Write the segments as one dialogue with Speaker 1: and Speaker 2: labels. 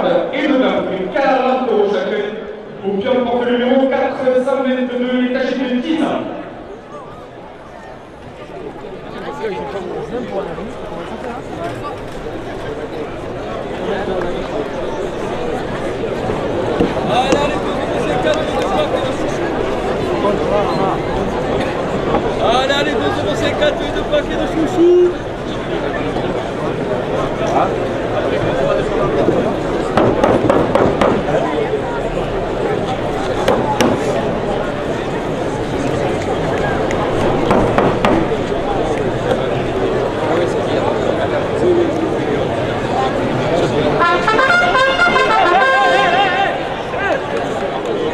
Speaker 1: garde et de d'un prix 40 € chacun. Au pion porte le numéro 422, est âgé de 10 ans.
Speaker 2: Allez, 2,54 de paquet de chouchou.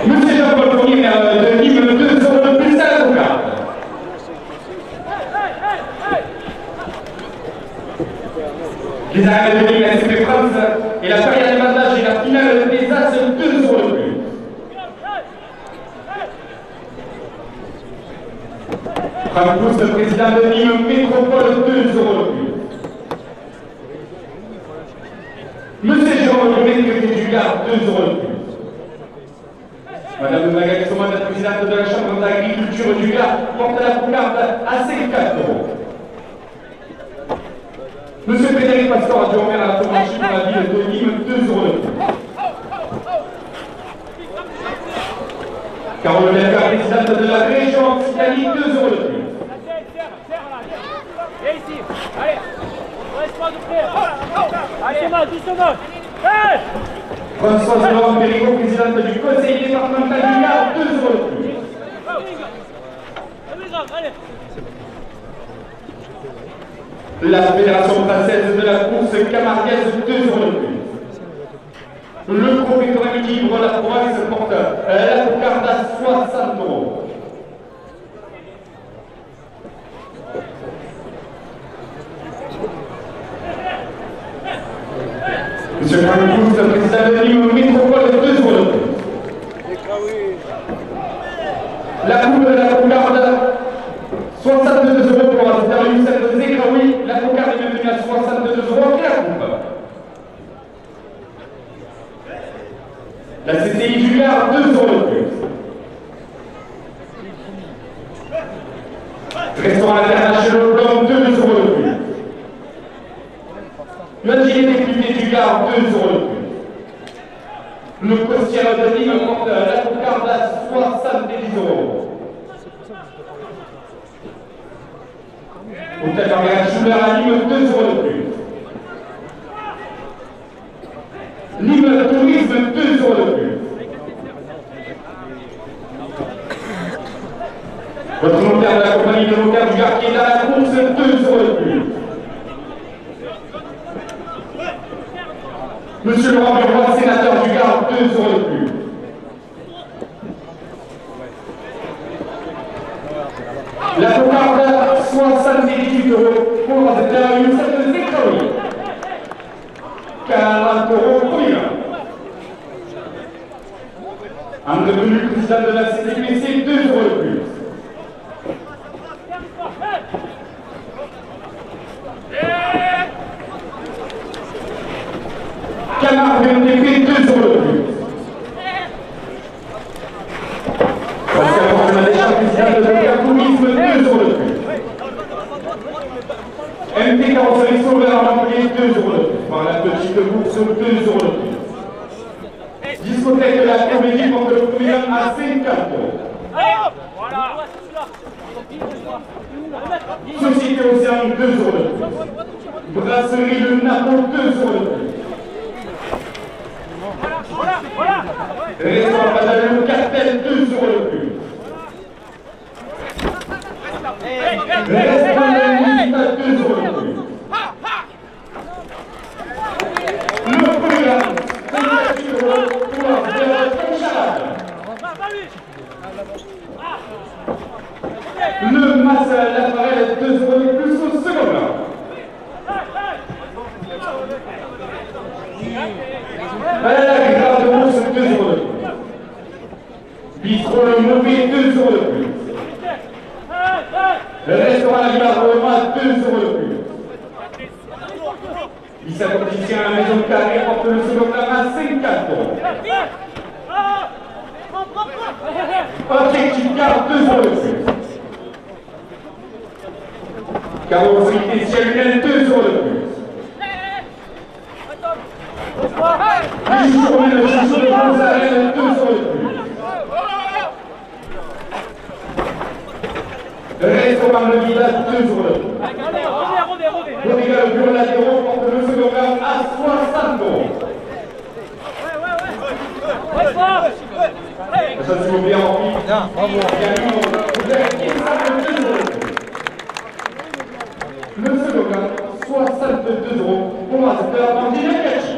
Speaker 1: Monsieur Jean-Paul Fournier de Nîmes, 2 € de plus à la cocarde. Les arrêts de Nîmes, SCP France et la carrière des bandages et la finale des As, 2 € de plus. Franck Pousse, le président de Nîmes Métropole, 2 € de plus. Monsieur Jérôme Loumet, du Gard, 2 € de plus. Madame Magali Soman, la présidente de la Chambre d'agriculture du Gard, porte la cocarde à 54 €. Monsieur Frédéric Pastor, adjoint au maire à la Tomanchi pour la ville de Nîmes, 2 € de plus. Carole Delga, présidente de la région Occitanie, 2 € de plus.
Speaker 3: Viens ici, allez, reste pas de frère. Allez, doucement.
Speaker 1: Françoise Laurent Périgot, présidente du conseil départemental du Gard, 2 € de plus. La Fédération française de la course camarguaise, 2 € de plus. Le professeur équilibre la province porte la cocarde à 60 €. Monsieur Franck Pousse, président de Nîmes Métropole, 2 € de plus. La coupe de la cocarde, 62 € pour la Youssef Zekraoui. La cocarde est devenue à 62 € et la coupe. La CCI du Gard, 2 € de plus. Restaurant international Blanc, 2 € de plus. L'agilité publique du Gard, 2 € de plus. Le costière de Nîmes porte la cocarde à 70 €. Hôtel Margaret Schuller à Nîmes, 2 € de plus. Nîmes Tourisme, 2 € de plus. Votre notaire de la compagnie de notaire du Gard qui est à la course, 2 € de plus. Monsieur Laurent Bureau, sénateur du Gard, 2 € de plus. La cocarde, 78 € pour la Youssef Zekraoui. 40 € pour lui. En devenu président de la CDPC, 2 € de plus. Camargue VNDP, 2 € de plus. Pascal Porte-Madécha, président de la tourisme, 2 € de plus. MT Carrosserie Sauveur à Montpellier, 2 € de plus. Par la petite bourse, 2 € de plus. Discothèque de la Comédie porte le premier à 50 €.
Speaker 3: Voilà.
Speaker 1: Société Océan, 2 € de plus. Brasserie Le Napo, 2 € de plus. Restaurant Badalou, Cartel, 2 € de plus. Restaurant Lista, 2 € de plus. Le programme, 50 € pour la Fédération. Le Masse l'appareil, 2 € de plus au second round. La grave de bourse, 2 € de plus. Bistrot le Mauvais, 2 € de plus. Restaurant la Villa Roma, 2 € de plus. Il s'accomplit à la maison carrée, porte le second à 54 euros. Objectif car 2 euros de plus. Carrosserie ciel 2 euros de plus. Journée de chouchou de Gonzalez, 2 euros de plus. Restaurant Le Village, 2 euros de plus. Bodega le bureau latéraux porte le second à 60 euros. Ça s'il vous plaît en pile. Le second 62 euros pour Master Bandina Kachi.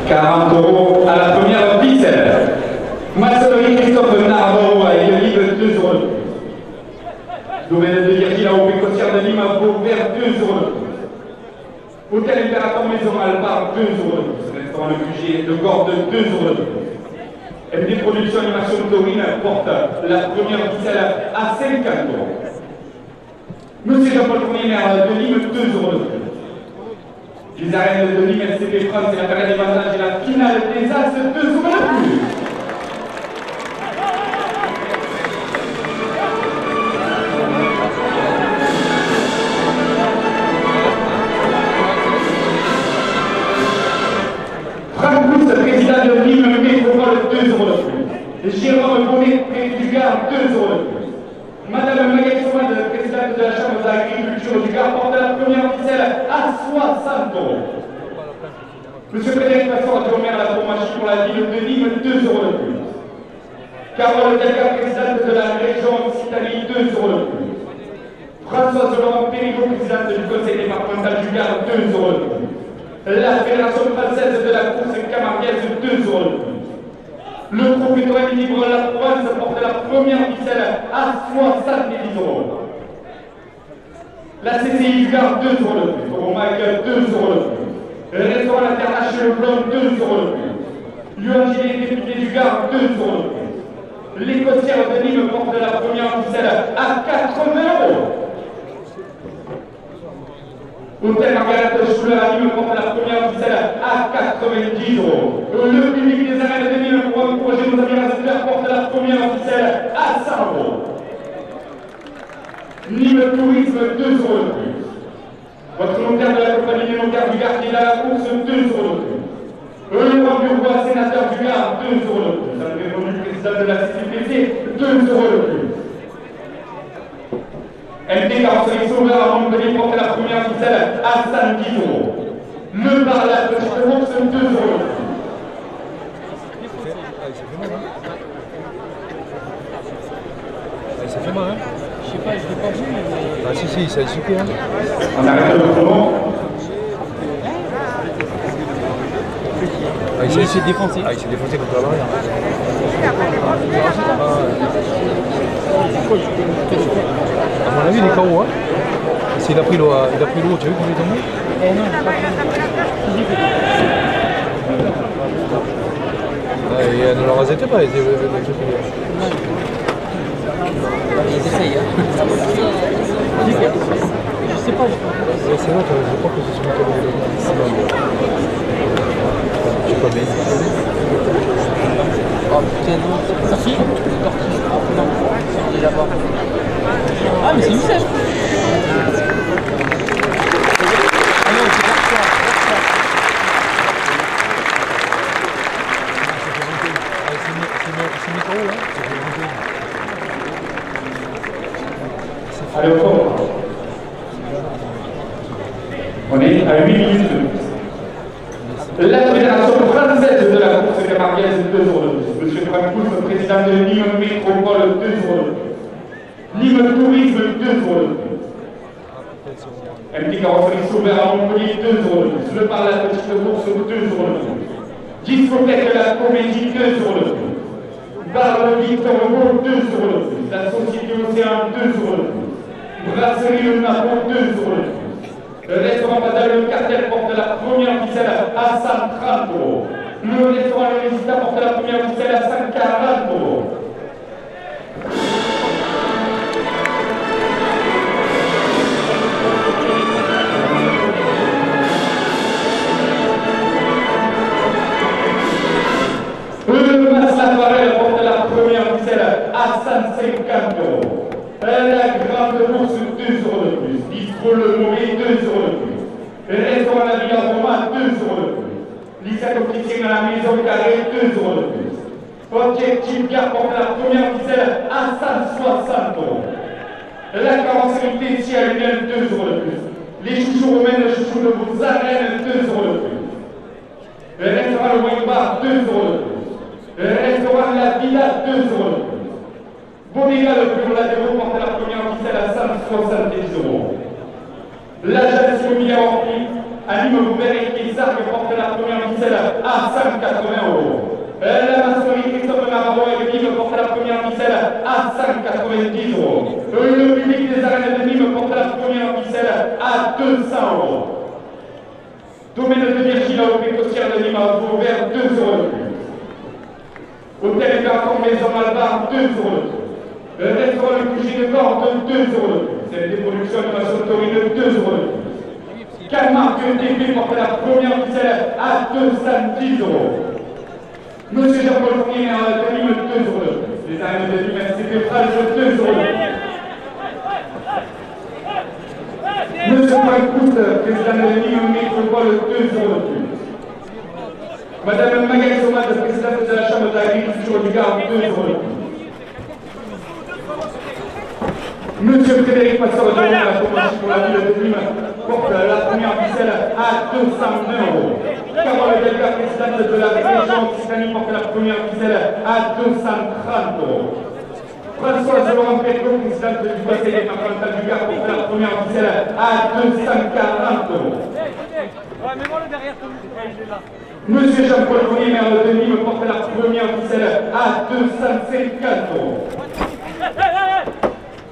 Speaker 1: €40 à la première ficelle. Maçonnerie Christophe Nardot avec le livre 2 euros de plus. Domaine de Virgile à Pécossière de Lima Vauvert 2 euros de plus. Hôtel Impérator Maison Alpar 2 euros de plus. Restaurant Le Budget de Gordes 2 euros de plus. MD Production Animation Taurine porte la première ficelle à 50 euros. Monsieur Jean-Paul Fournier de Lime 2 euros de plus. Les arènes de Lime SCP France et la période des vendages et la finale des As 2 euros de plus. Franck Pousse, président de Lime Métropole 2 euros de plus. Jérôme Bonnet, président du Gard 2 euros de plus. Madame Magali Soumad, présidente de la Chambre d'agriculture du Gard, porte la première ficelle à 60 euros. Monsieur Frédéric Passor, adjoint à la formation pour la ville de Nîmes, 2 euros de plus. Carole Delga, présidente de la région Occitanie, 2 euros de plus. Françoise Laurent Périgot, présidente du conseil départemental du Gard, 2 euros de plus. La Fédération française de la course camarguaise, 2 euros de plus. Le propriétaire libre de la Provence porte la première ficelle à 70 euros. La CCI du Gard, 2 euros de plus. Romac, 2 euros de plus. Le restaurant international Blanc, 2 euros de plus. L'UNGD député du Gard, 2 euros de plus. L'Écossière de Nîmes porte la première ficelle à 80 euros. Hôtel Margaret Schuller à Nîmes porte la première ficelle à 90 euros. Le public des arènes de Nîmes pour encourager nos amis récepteurs porte la première ficelle à 100 euros. Nîmes Tourisme, 2 euros de plus. Votre notaire de la compagnie des notaires du Gard qui est à la course, 2 euros de plus. Le roi du roi sénateur du Gard, 2 euros de plus. André Vonu, président de la CCPC, 2 euros de plus. MD Carrosserie Sauveur à Montpellier porte la première ficelle à 110 euros. Le bar la petite bourse, 2 euros de plus.
Speaker 4: Ça fait mal, hein?
Speaker 2: Je sais pas, je l'ai pas vu.
Speaker 4: Ah si, ça a sauté, hein?
Speaker 1: On arrête le chrono.
Speaker 4: Ah, il s'est défoncé. Ah, il s'est défoncé contre l'arrière. À mon avis, il est KO, hein? Il a pris l'eau, tu as vu comment il est tombé?
Speaker 2: Eh non,
Speaker 4: ne le rasez pas, il
Speaker 2: ils essayent, hein. Je sais pas,
Speaker 4: c'est vrai, je crois que c'est celui qui a levé le je sais pas bien.
Speaker 2: Oh putain, non, c'est sorti. Non, c'est déjà pas. Ah, mais c'est Youssef. Ah non, c'est Garcia.
Speaker 4: C'est micro, hein?
Speaker 1: Allez, au fond. On est à 8 minutes. La Fédération française de la course camarguaise, 2 euros de plus. Monsieur Franck Pousse, président de Nîmes Métropole, 2 euros de plus. Nîmes Tourisme, 2 euros de plus. MD Carrosserie Sauveur à Montpellier, 2 euros de plus. Le bar la petite bourse, 2 euros de plus. Discothèque La Comédie, 2 sur le plus. Bar le Victor Hugo, 2 sur le plus. La Société Océan, 2 sur le plus. Brasserie Le Napon, 2 sur le plus. Le restaurant Madame Le Cartel porte la première ficelle à 130 €. Le restaurant Le Visita porte la première ficelle à 140 €. Le Mas Lafarelle porte la première ficelle à 150 €. La grande bourse, 2 € de plus. Bistro Le Mauvais, 2 € de plus. Restaurant La Villa Roma, 2 € de plus. Lisa Compticienne à la Maison Carrée, 2 € de plus. Objectif Gare porte la première ficelle à 160 €. La carrosserie Tessie à Lunel, 2 € de plus. Les chouchous romaines, le chouchou de vos arènes, 2 € de plus. Le restaurant Le Wine Bar, 2 € de plus. Le restaurant La Villa, 2 € de plus. Bodega Le Bureau Ladero porte la première ficelle à 170 €. L'agence immobilière Orpi, anime Goubert et Kizargue porte la première ficelle à 180 €. La maçonnerie Christophe Navarro et Nîmes porte la première ficelle à 190 €. Le public des arènes de Nîmes porte la première ficelle à 200 €. Domaine de Virginie au Pécossière de Nîmes a ouvert 2 € de plus. Hôtel Carton Maison Albar, 2 € de plus. Le restaurant Le Coucher de Cordes, 2 € de plus. C'est des productions de Maçon Torino, 2 € de plus. Camargue TP porte la première ficelle à 210 €. Monsieur Jean-Paul Fournier, maire de Nîmes, 2 € de plus. Les arènes de Nîmes, c'était Frage, 2 € de plus. Monsieur Poincoute, président de Nîmes Métropole, 2 € de plus. Madame Magali Somade, présidente de la Chambre d'agriculture du Gard, 2 € de plus. Monsieur Frédéric Passeur de la Commission pour la ville de Nîmes porte la première ficelle à 220 €. Carole Delga, présidente de la région Occitanie, porte la première ficelle à 230 €. Françoise Laurent Pétrot, présidente du conseil départemental du Gard, porte la première ficelle à 240 €. Monsieur Jean-Paul Fournier, maire de Nîmes, porte la première ficelle à 250 €.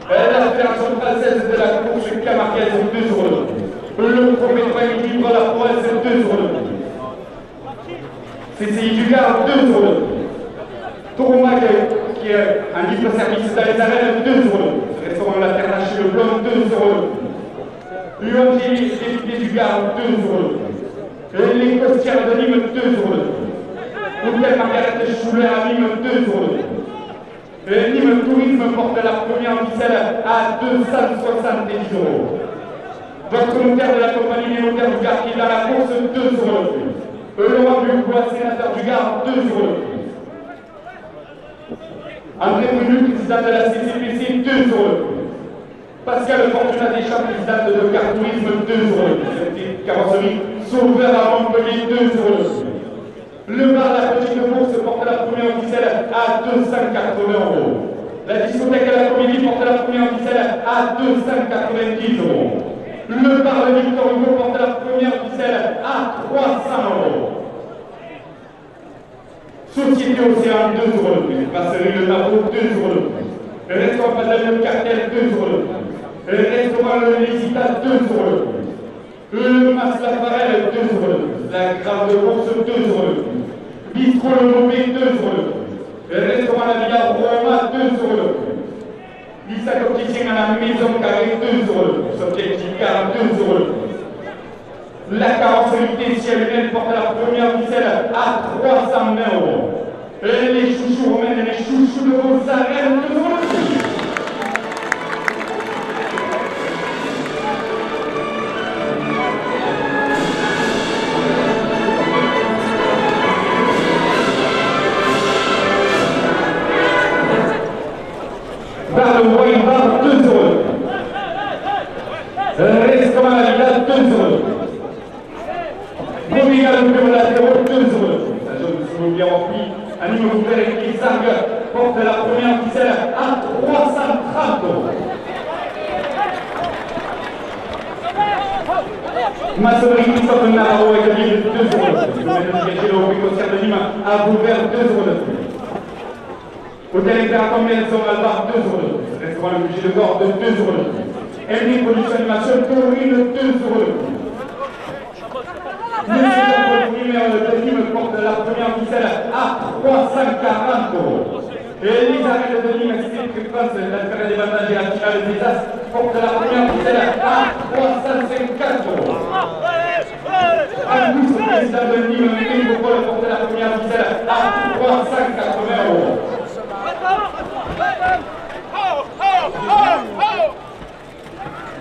Speaker 1: La Fédération française de la course camarguaise, 2 € de plus. Le premier livre la province, 2 € de plus. CCI du Gard, 2 € de plus. Tourmac, qui est un libre-service dans les arènes, 2 € de plus. Restaurant La Terre chez Le Blanc, 2 € de plus. L'Angélie, député du Gard, 2 € de plus. Les Costières de Nîmes, 2 € de plus. Hôtel Margaret Schuller à Nîmes, 2 € de plus. Nîmes Tourisme porte la première ficelle à 270 €. Votre notaire de la compagnie des notaires du Gard qui est dans la course, 2 € de plus. Laurent Dubois, sénateur du Gard, 2 € de plus. André Brunu, président de la CCPC, 2 € de plus. Pascal Fortuna Deschamps, président de Gard Tourisme, 2 € de plus. Cette carrosserie Sauveur à Montpellier, 2 € de plus. Le bar La Petite Bourse porte la première ficelle à 280 €. La discothèque La Comédie porte la première ficelle à 290 €. Le bar Le Victor Hugo porte la première ficelle à 300 €. Société Océan, 2 € de plus. Brasserie Le Napon, 2 € de plus. Le restaurant Madame Le Cartel, 2 € de plus. Le restaurant Le Visita, 2 € de plus. Le Mas Lafarelle, 2 € de plus. La Grande Bourse, 2 € de plus. Bistro Le Mauvais, 2 € de plus. Le restaurant La Villa Roma, 2 € de plus. Lisa Compticienne à la Maison Carrée, 2 € de plus. Objectif Gare, 2 € de plus. La carrosserie Tessie à Lunel porte la première ficelle à 320 €. Les chouchous romaines et les chouchous de vos arènes, 2 € de plus. Bar Le Wine Bar, 2 € de plus. Restaurant La Villa, 2 € de plus. Bodega Le Bureau Ladero, 2 € de plus. L'agence immobilière Orpi, anime Goubert et Kizargue porte la première ficelle à 330 €. Maçonnerie Christophe Navarro et Camille, 2 € de plus. Si vous mettez engagé le Rubik au de Nîmes à Vauvert, 2 euros de plus. Hôtel Impérator Maison Alvar, 2 euros de plus. Restaurant Le Budget de Gordes, 2 euros de plus. MD Production Animation Taurine, 2 euros de plus. Monsieur Jean-Paul numéro de Nîmes porte la première ficelle à 340 euros. Et Elisabeth de Nîmes, Cécile France, la carrière des bandages et la finale des As, porte la première ficelle à 354 euros. Angus, président de Nîmes, Métropole, porte la première ficelle à 380 euros.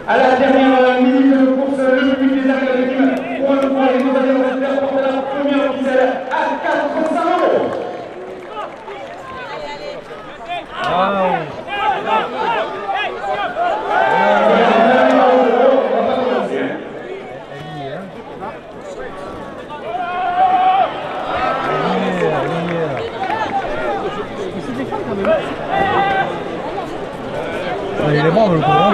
Speaker 1: À la dernière minute de course, le public des arènes de Nîmes, pour un point, les deux adversaires portent la première ficelle à 400 euros.
Speaker 4: Il est bon le courant.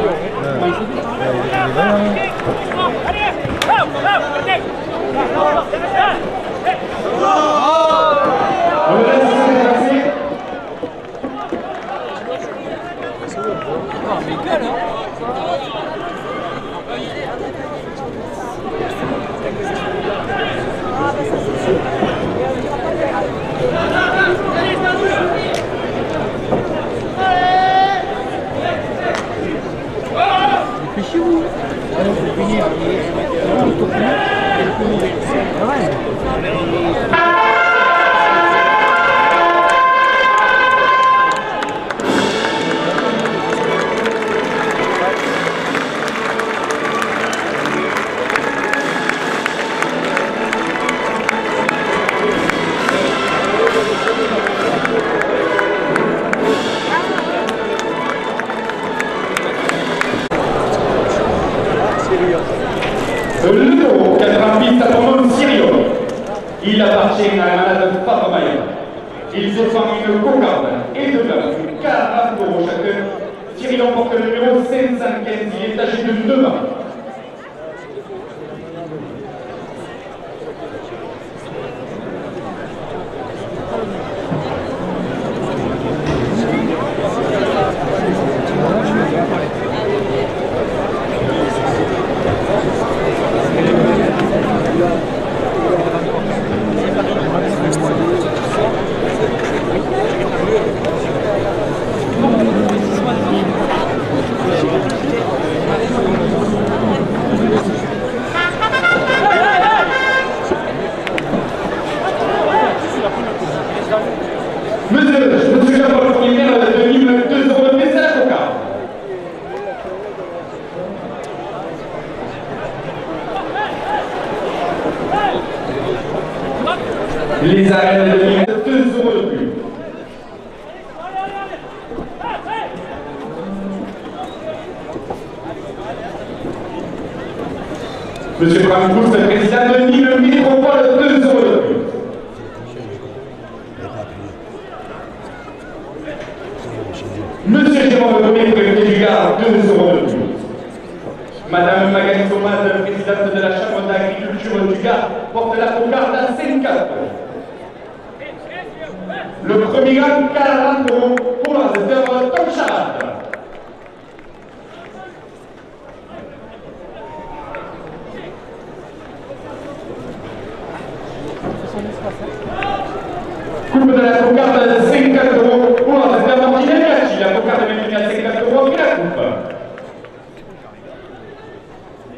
Speaker 1: Le 90 à ton nom Syrio. Il appartient à la malade Fabramaïa. Il se forme une cocarde et de glace, 40 euros chacun. Syrio porte le numéro 515, il est âgé de 9 ans. Monsieur Jean-Paul Fournier, de Nîmes, 2 euros de plus à la cocarde. Les arènes de Nîmes, 2 euros de plus. Monsieur Brancous, président de Nîmes Métropole, 2 euros de plus. Monsieur Jérôme Gomez, préfet du Gard, 2 euros de plus. Madame Magali Thomas, présidente de la Chambre d'agriculture du Gard, porte la cocarde à 54 euros. Le premier gagne 40 euros pour l'ordinateur Tom Charat. Coupe de la cocarde à 50 euros pour l'ordinateur Martinez Gachi. La cocarde est maintenue à 50 euros et la coupe.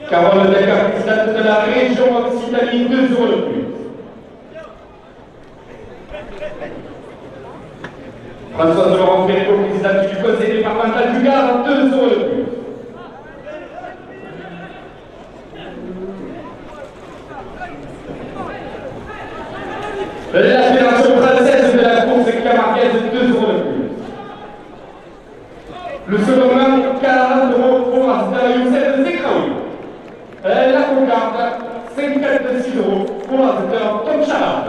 Speaker 1: Carole Decker, présidente de la région Occitanie, 2 euros de plus. Françoise Laurent Perriot, présidente du conseil départemental du Gard, 2 euros de plus. La Fédération française de la course camarguaise, 2 euros de plus. Le second rang, 40 euros pour l'ordinateur Youssef Zekraoui. La cocarde, 56 euros pour l'ordinateur Tom Charat.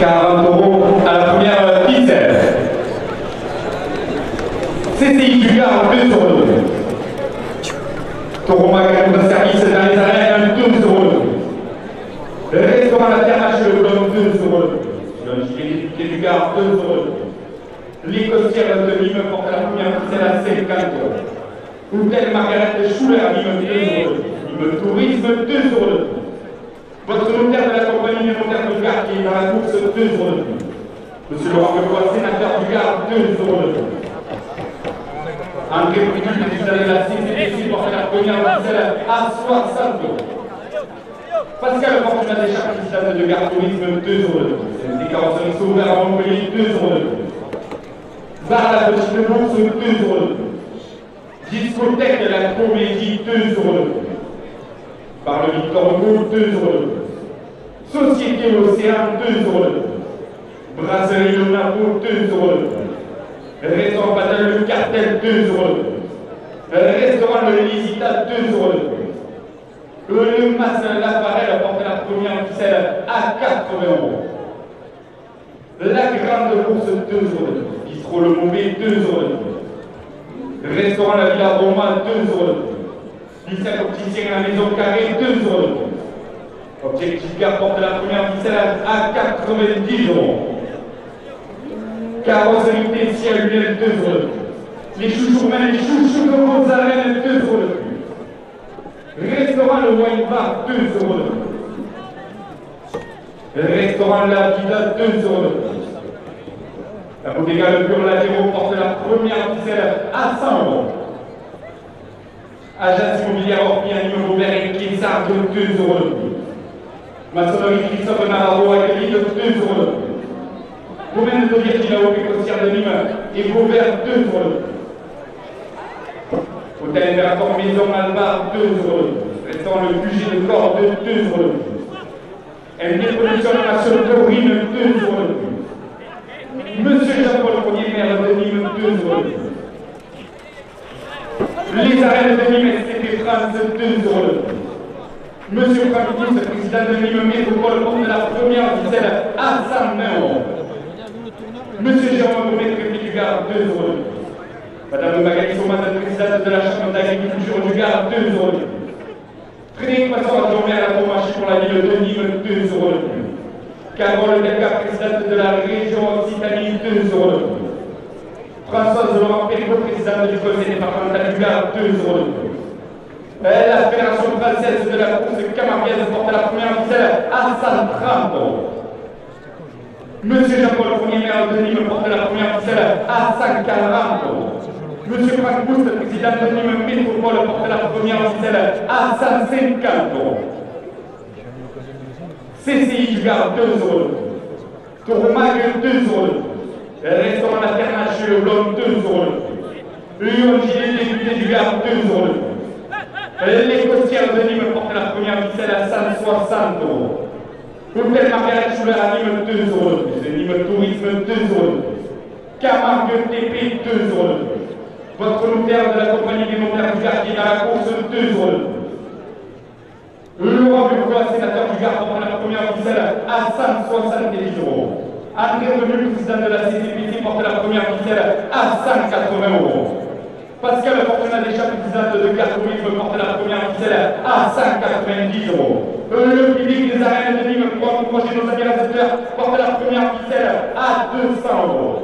Speaker 1: €40 à la première ficelle. CCI du Gard, 2 euros. Taureau Magasin de service dans les arènes, 2 euros. Restaurant La Terre H, le Boulogne, 2 euros. Le gilet du Gard, 2 euros. Les costières de Nîmes portent la première ficelle à 50 euros. Hôtel Margaret Schuller, Nîmes, 2 euros. Nîmes Tourisme, 2 euros. Votre notaire de la compagnie des notaires du Gard qui est dans la course, 2 euros. Monsieur Laurent Lecoy, sénateur du Gard, 2 euros. André Brunel, président de la CCPC, porte la première ficelle à 60 euros. Pascal Fortunat Deschamps, président de Gard Tourisme, 2 euros. Des carrosseries Sauveur à Montpellier, 2 euros. Bar la Petite Bourse, 2 euros. Discothèque La Comédie, 2 euros. Par le Victor Hugo, 2 euros. Société Océan, 2 euros. Brasserie Le Napo, 2 euros. Restaurant Patel Le Cartel, 2 euros. Restaurant Le Lisita, 2 euros. Le Mas Lafarelle porte la première ficelle à 80 euros. La Grande Bourse, 2 euros. Bistrot Le Mauvais, 2 euros. Restaurant La Villa Roma, 2 euros. Lycée opticien à la Maison Carrée, 2 euros. Objectif Gare porte la première ficelle à 90 euros. Carrosserie Tessier à Lunel, 2 euros. Les chouchous romains, les chouchous de vos arènes, 2 euros de plus. Restaurant Le Wine Bar, 2 euros de plus. Restaurant La Vida, 2 euros de plus. La Bodega Le Pur Latéraux porte la première ficelle à 100 euros. Agence immobilière Orpi, Nîmes, Robert et Kessard, 2 euros de plus. Maçonnerie Christophe Navarro, accueilli de 2 euros de plus. Domaine de Virginia au Pécossière de Nîmes et Vauvert, 2 euros de plus. Hôtel Impérator Maison Albar, 2 euros de plus. Restaurant Le QG de Corps, 2 euros de plus. MD Production Nationale de Rime, 2 euros de plus. Monsieur Jean-Paul Ier, maire de Nîmes, 2 euros de plus. Les arènes de Nîmes, SCP France, 2 euros de plus. Monsieur Franck Pousse, président de Nîmes Métropole, porte la première ficelle à 120 euros. Monsieur Jérôme Gomet, préfet du Gard, 2 euros de plus. Madame Magali Somat, présidente de la Chambre d'agriculture du Gard, 2 euros de plus. Frédéric Masson, adjoint à la Promarché pour la ville de Nîmes, 2 euros de plus. Carole Delga, présidente de la région Occitanie, 2 euros de plus. Françoise Laurent Péricot, présidente du conseil départemental du Gard, 2 euros de plus. La Fédération française de la course camarguaise porte la première ficelle à 130 euros. Monsieur Jean-Paul Fournier, maire de Nîmes, porte la première ficelle à 140 euros. Monsieur Franck Pousse, président de Nîmes Métropole, porte la première ficelle à 150 euros. CCI du Gard, 2 euros de plus. Taureau Mag, 2 euros de plus. Restaurant La Terre H, le Blanc, 2 euros de plus. Lyon Gilet, député du Gard, 2 euros de plus. Les costières de Nîmes portent la première ficelle à 160 euros. Hôtel Margaret Schuller à Nîmes, 2 euros de plus. Nîmes Tourisme, 2 euros de plus. Camargue TP, 2 euros de plus. Votre notaire de la compagnie des notaires du Gard qui est dans la course, 2 euros de plus. Laurent Lecoy, sénateur du Gard, porte la première ficelle à 170 euros. André Brunel, président de la CCPC, porte la première ficelle à 180 euros. Pascal Fortunat Deschamps, président de Gard Tourisme, porte la première ficelle à 190 euros. Le public des arènes de Nîmes pour encourager nos administrateurs porte la première ficelle à 200 euros.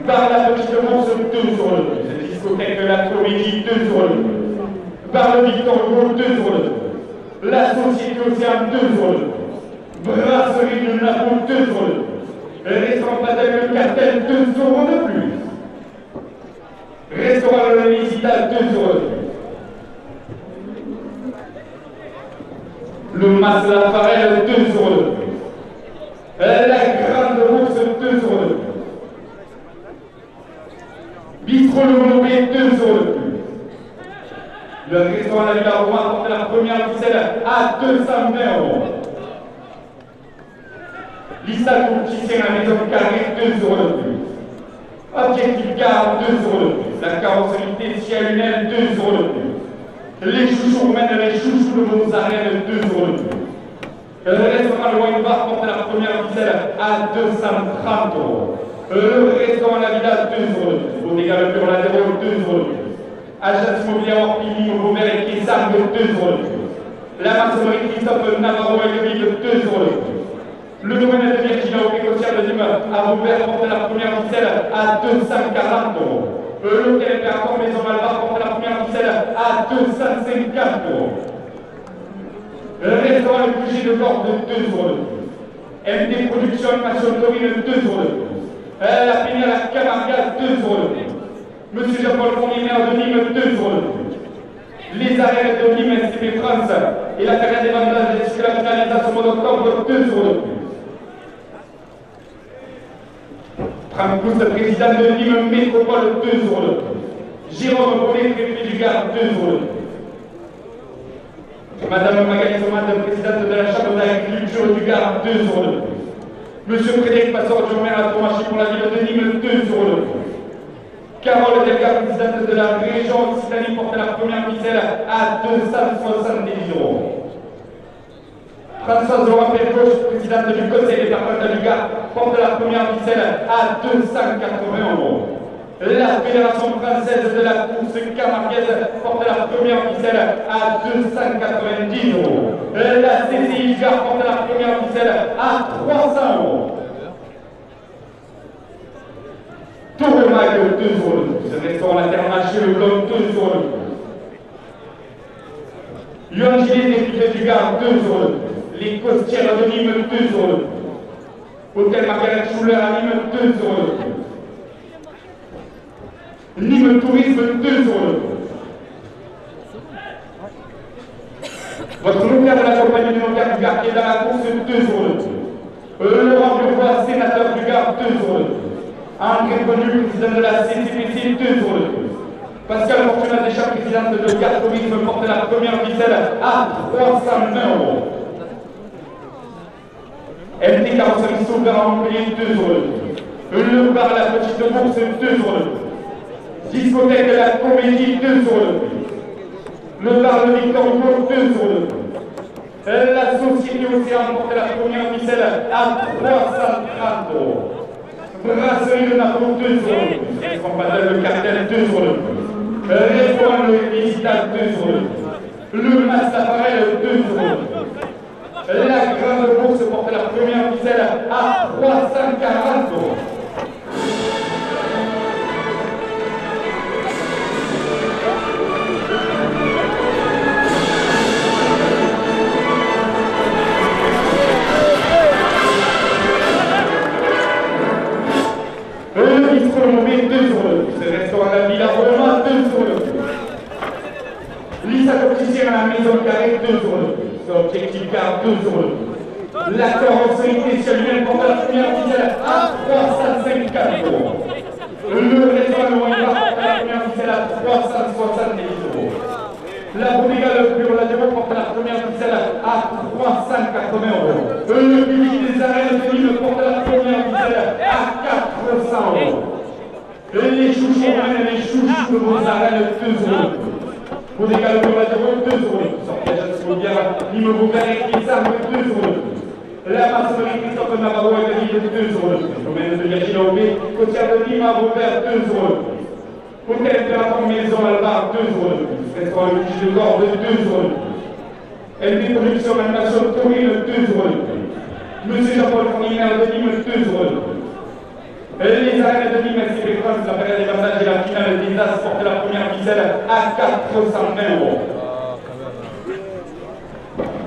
Speaker 1: Bar la Petite Bourse, 2 euros de plus. Discothèque La Comédie, 2 euros de plus. Bar le Victor Hugo, 2 euros de plus. La Société Océan, 2 euros de plus. Brasserie Le Napo, 2 euros de plus. Restaurant Patel Le Cartel, 2 euros de plus. Restaurant Le Lisita, 2 euros de plus. Le Mas Lafarelle, 2 euros de plus. La Grande Bourse, 2 euros de plus. Bistrot Le Mauvais, 2 euros de plus. Le restaurant La Villa Roma porte la première ficelle à 220 euros. Lycée opticien à la Maison Carrée, 2 euros de plus. Objectif Gare, 2 euros de plus. La carrosserie Tessia Lunel, 2 euros de plus. Les chouchous mènent les chouchous de vos arènes, 2 euros de plus. Le restaurant Le Wine Bar porte la première ficelle à 230 euros. Le restaurant La Villa, 2 euros de plus. Bodega Le Pur Ladero, 2 euros de plus. Agence immobilière Orpini, Beauvert et Kessam, 2 euros de plus. La maçonnerie Christophe Navarro et Leville, 2 euros de plus. Le domaine de Virginia au Pécotière de Nîmes à Beauvert porte la première ficelle à 240 euros. L'hôtel Impérator Maison Malva porte la première ficelle à 250 euros. Le restaurant Le Bouger de Gordes, 2 euros de plus. MD Production Passion Taurine, 2 euros de plus. La Pénière Camarga, 2 euros de plus. Monsieur Jean-Paul Fournier, maire de Nîmes, 2 euros de plus. Les arènes de Nîmes, SCP France et la carrière des vendages ainsi que la finalisation au mois d'octobre, 2 euros de plus. Franck Pousse, président de Nîmes Métropole, 2 euros de plus. Jérôme Bonnet, préfet du Gard, 2 euros de plus. Madame Magali Somade, présidente de la Chambre d'agriculture du Gard, 2 euros de plus. Monsieur Frédéric Passor, maire à Tomachi pour la ville de Nîmes, 2 euros de plus. Carole Delga, présidente de la région Occitanie, porte la première ficelle à 270 euros. Françoise Laurent Pelgauche, présidente du conseil départemental du Gard, porte la première ficelle à 280 euros. La Fédération française de la course camarguaise porte la première ficelle à 290 euros. La CCI Gard porte la première ficelle à 300 euros. Tourmag, 2 euros de plus. Restaurant Intermarché, le Blanc, 2 euros de plus. Yongili des Filets du Gard, 2 euros de plus. Les Costières de Nîmes, 2 euros de plus. Hôtel Margaret Schuller à Nîmes, 2 euros de plus. Nîmes Tourisme, 2 euros de plus. Votre notaire de la compagnie du notaire du Gard qui est dans la course, 2 euros de plus. Laurent Burvois, sénateur du Gard, 2 euros de plus. André Connu, président de la CCPC, 2 euros de plus. Pascal Fortuna Deschamps, présidente de Gard Tourisme, porte la première ficelle à 320 euros. MT Carrosserie Sauveur à Montpellier, 2 euros de plus. Le bar La Petite Bourse, 2 euros de plus. Discothèque de la Comédie, 2 euros de plus. Le bar Le Victor Hugo, 2 euros de plus. La Société Océan porte la première ficelle à 330 euros. Brasserie de Naples, 2 euros de plus. Restaurant Le Cartel, 2 euros de plus. Restaurant Le Digital, 2 euros de plus. Le Mas Appareil, 2 euros de plus. La Grande Bourse porte la première ficelle à 340 euros. Le bistrot Mauvais, 2 euros de plus. Le restaurant La Villa Roma, 2 euros de plus. Lisa Copticière à la Maison Carrée, 2 euros de plus. Objectif Gare, 2 euros de plus. La carrosserie Tessia Lunel porte la première ficelle à 354 euros. Le restaurant Le Wine Bar porte la première ficelle à 370 euros. La Bodega Le Pur Ladero porte la première ficelle à 380 euros. Le public des arènes de Nîmes porte la première ficelle à 400 euros. Les chouchous mènent les chouchous de vos arènes, 2 euros de plus. Bodega Le Pur Ladero, 2 euros de plus. Sortie agence immobilière Nîmes Beauvert et Kessam, 2 euros de plus. La maçonnerie Christophe Navarro et Leville, 2 euros de plus. Domaine de Virginia au Côtière de Nîmes à Beauvert, 2 euros de plus. Hôtel Impérator Maison Malva, 2 euros de plus. Restaurant Le Bouger de Gordes, 2 euros de plus. MD Production Animation Taurine, 2 euros de plus. Monsieur Jean-Paul Fournier, maire de Nîmes, 2 euros de plus. Les arènes de Nîmes, SCP France, la période des vendages et la finale des As portent la première ficelle à 420 euros.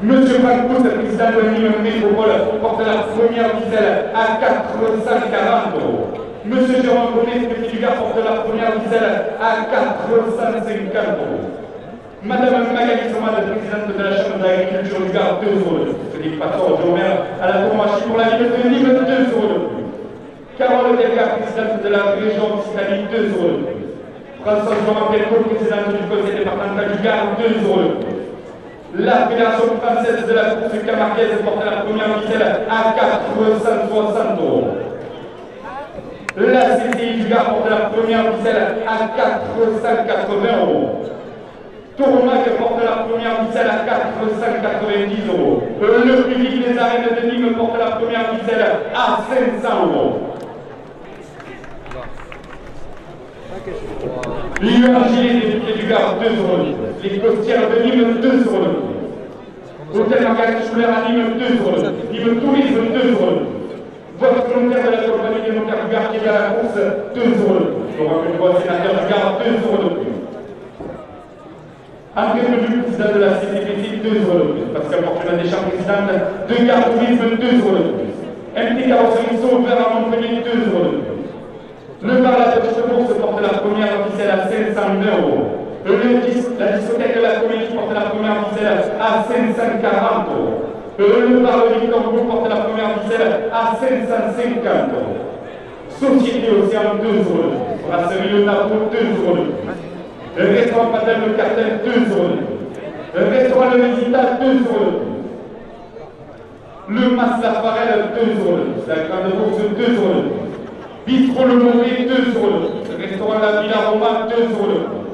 Speaker 1: Monsieur Franck Pousse, président de Nîmes Métropole, porte la première ficelle à 440 euros. Monsieur Jérôme Bonnet, préfet du Gard, porte la première ficelle à 450 euros. Madame Magali Somade, présidente de la Chambre d'agriculture du Gard, 2 euros de plus. Frédéric Passor, maire à la Tourmachi pour la ville de Nîmes, 2 euros de plus. Carole Delga, présidente de la région Occitanie, 2 euros de plus. Françoise Laurent Pelgauche, présidente du conseil départemental du Gard, 2 euros de plus. La Fédération française de la course camarguaise porte la première ficelle à 460 euros. La CCI du Gard porte la première ficelle à 480 €. Tourmac porte la première ficelle à 490 €. Le public des arènes de Nîmes porte la première ficelle à 500 €. L'URG des pieds du Gard, 2 €. Les costières de Nîmes, 2 €. Hôtel Margaret Schuller à Nîmes, 2 €. Nîmes Tourisme, 2 €. Votre volontaire de la compagnie des motards du Gard qui est à la course, 2 €. Je vous rappelle le sénateur du Gard, 2 € de plus. André Leduc, président de la CTPC, 2 € de plus. Pascal Fortuna Deschamps, présidente de Gard Tourisme, 2 € de plus. MT Carrosserie Sauveur à Montpellier, 2 € de plus. Le bar La Petite Bourse porte la première ficelle à 520 €. La discothèque de la Comédie porte la première ficelle à 540 €. Le bar de Victor Hugo porte la première ficelle à 550 €. Société Océan, 2 €. Brasserie Le Napo, 2 € de plus. Le restaurant Patel Le Cartel, 2 € de plus. Le restaurant Le Visita, 2 € de plus. Le Mas La Farelle, 2 € de plus. La Grande Bourse, 2 € de plus. Bistro Le Mauvais, 2 € de plus. Le restaurant La Villa Roma, 2 € de plus.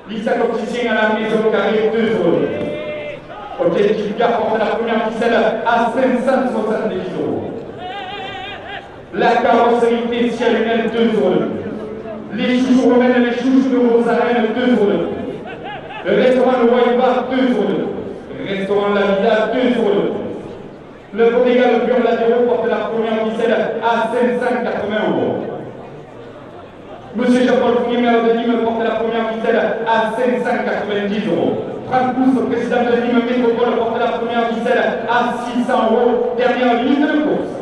Speaker 1: L'Isaac Opticien à la Maison Carrée, 2 € de plus. Objectif Gard porte la première ficelle à 570 €. La carrosserie Tessia Lunel, 2 € de plus. Les chouchous romaines, les chouchous de Rosarène, 2 € de plus. Le restaurant Le White Bar, 2 € de plus. Le restaurant La Vida, 2 € de plus. Le Bodega Le Pur Ladero porte la première ficelle à 580 €. Monsieur Jean-Paul Fournier, maire de Nîmes, porte la première ficelle à 590 €. Franck Pousse, président de Nîmes Métropole, porte la première ficelle à 600 €. Dernière ligne de course.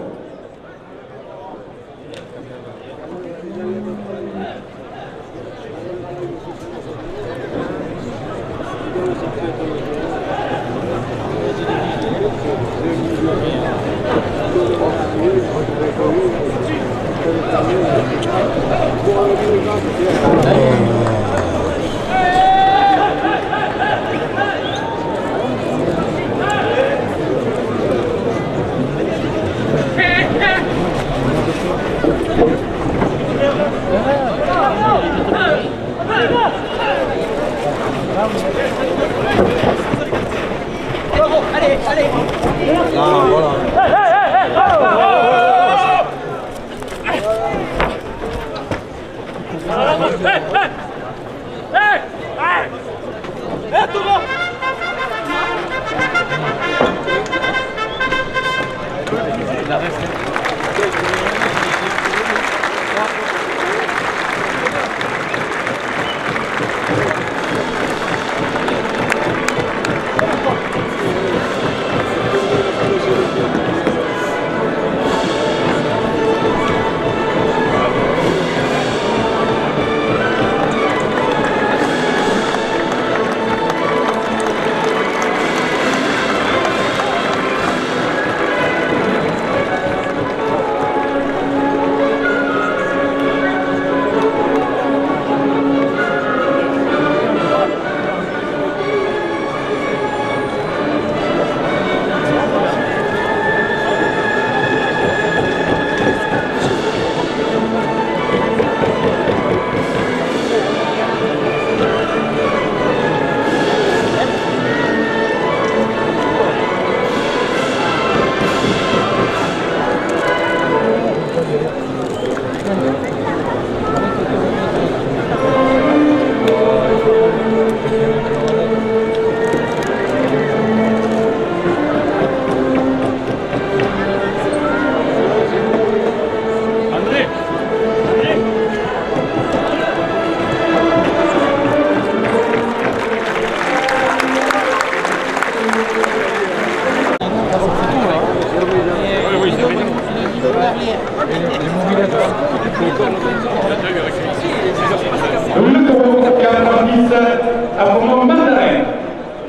Speaker 1: Avant Mandarin,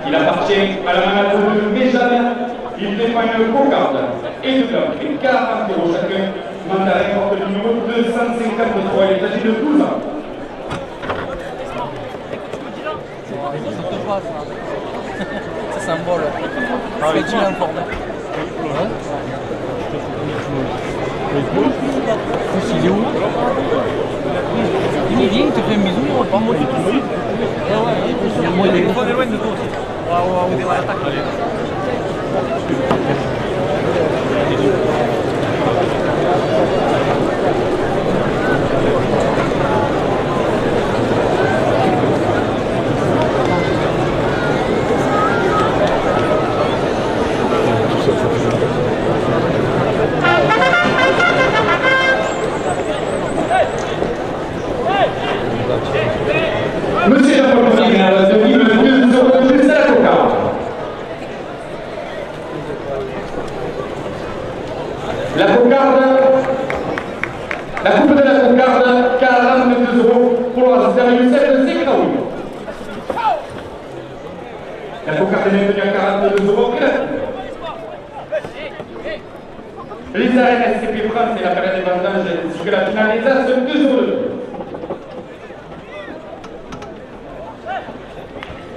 Speaker 1: il appartient à la manade de Béjane, il défend une cocarde et de blanc, et 40 € chacun. Mandarin porte le numéro 253, il s'agit de 12 ans.
Speaker 2: C'est un bol. C'est une informe. Il est où? Il vient, il te fait un bisou, on repart. Moi, tout de suite. Moi, il est loin de toi aussi. On démarre l'attaque.
Speaker 1: Monsieur Jean-Paul Final, de Nîmes, 2 euros de plus à la cocarde. La cocarde, la coupe de la cocarde, 42 euros pour l'Asder Youssef Zekraoui. La cocarde est maintenue à 42 euros. Les arènes SCP France et la période des vendanges ainsi que la finale des As, 2 euros de plus.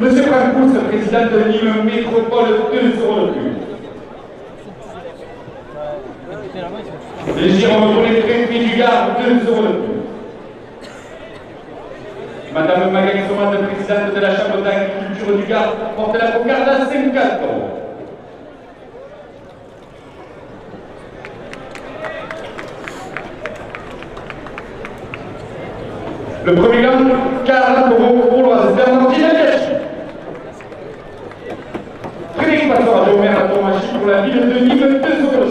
Speaker 1: Monsieur Franck Pousse, président de Nîmes Métropole, 2 euros de plus. Les Girons pour les préfets du Gard, 2 euros de plus. Madame Magali Somat, présidente de la Chambre d'agriculture du Gard, porte la cocarde à 54 euros. Le premier gagne 40 euros pour l'Asder Martine Gâchis. Frédéric Passeur, Géomère à Tourmachi pour la ville de Nîmes, 2 euros.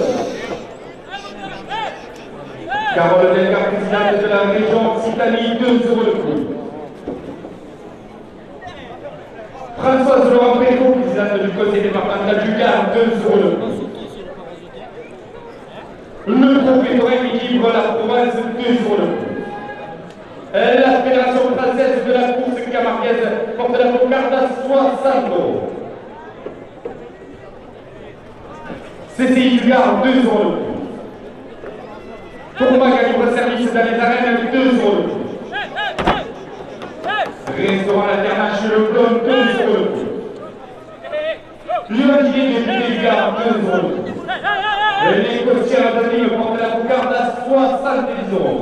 Speaker 1: Carole Delga, présidente de la région Occitanie, 2 euros de plus. Françoise Laurent Préco, présidente du conseil départemental du Gard, 2 euros de plus. Le propriétaire équilibre la province, 2 euros de plus. La Fédération française de la course camarguaise porte la cocarde à 60 euros. CCI du Gard, 2 euros de plus. Tourmaga libre service dans les arènes, 2 euros de plus. Restaurant l'Alternache Le Blond, 2 euros de plus. L'Université du Gard, 2 euros de plus. Les costières de Nîmes portent la cocarde à 70 euros.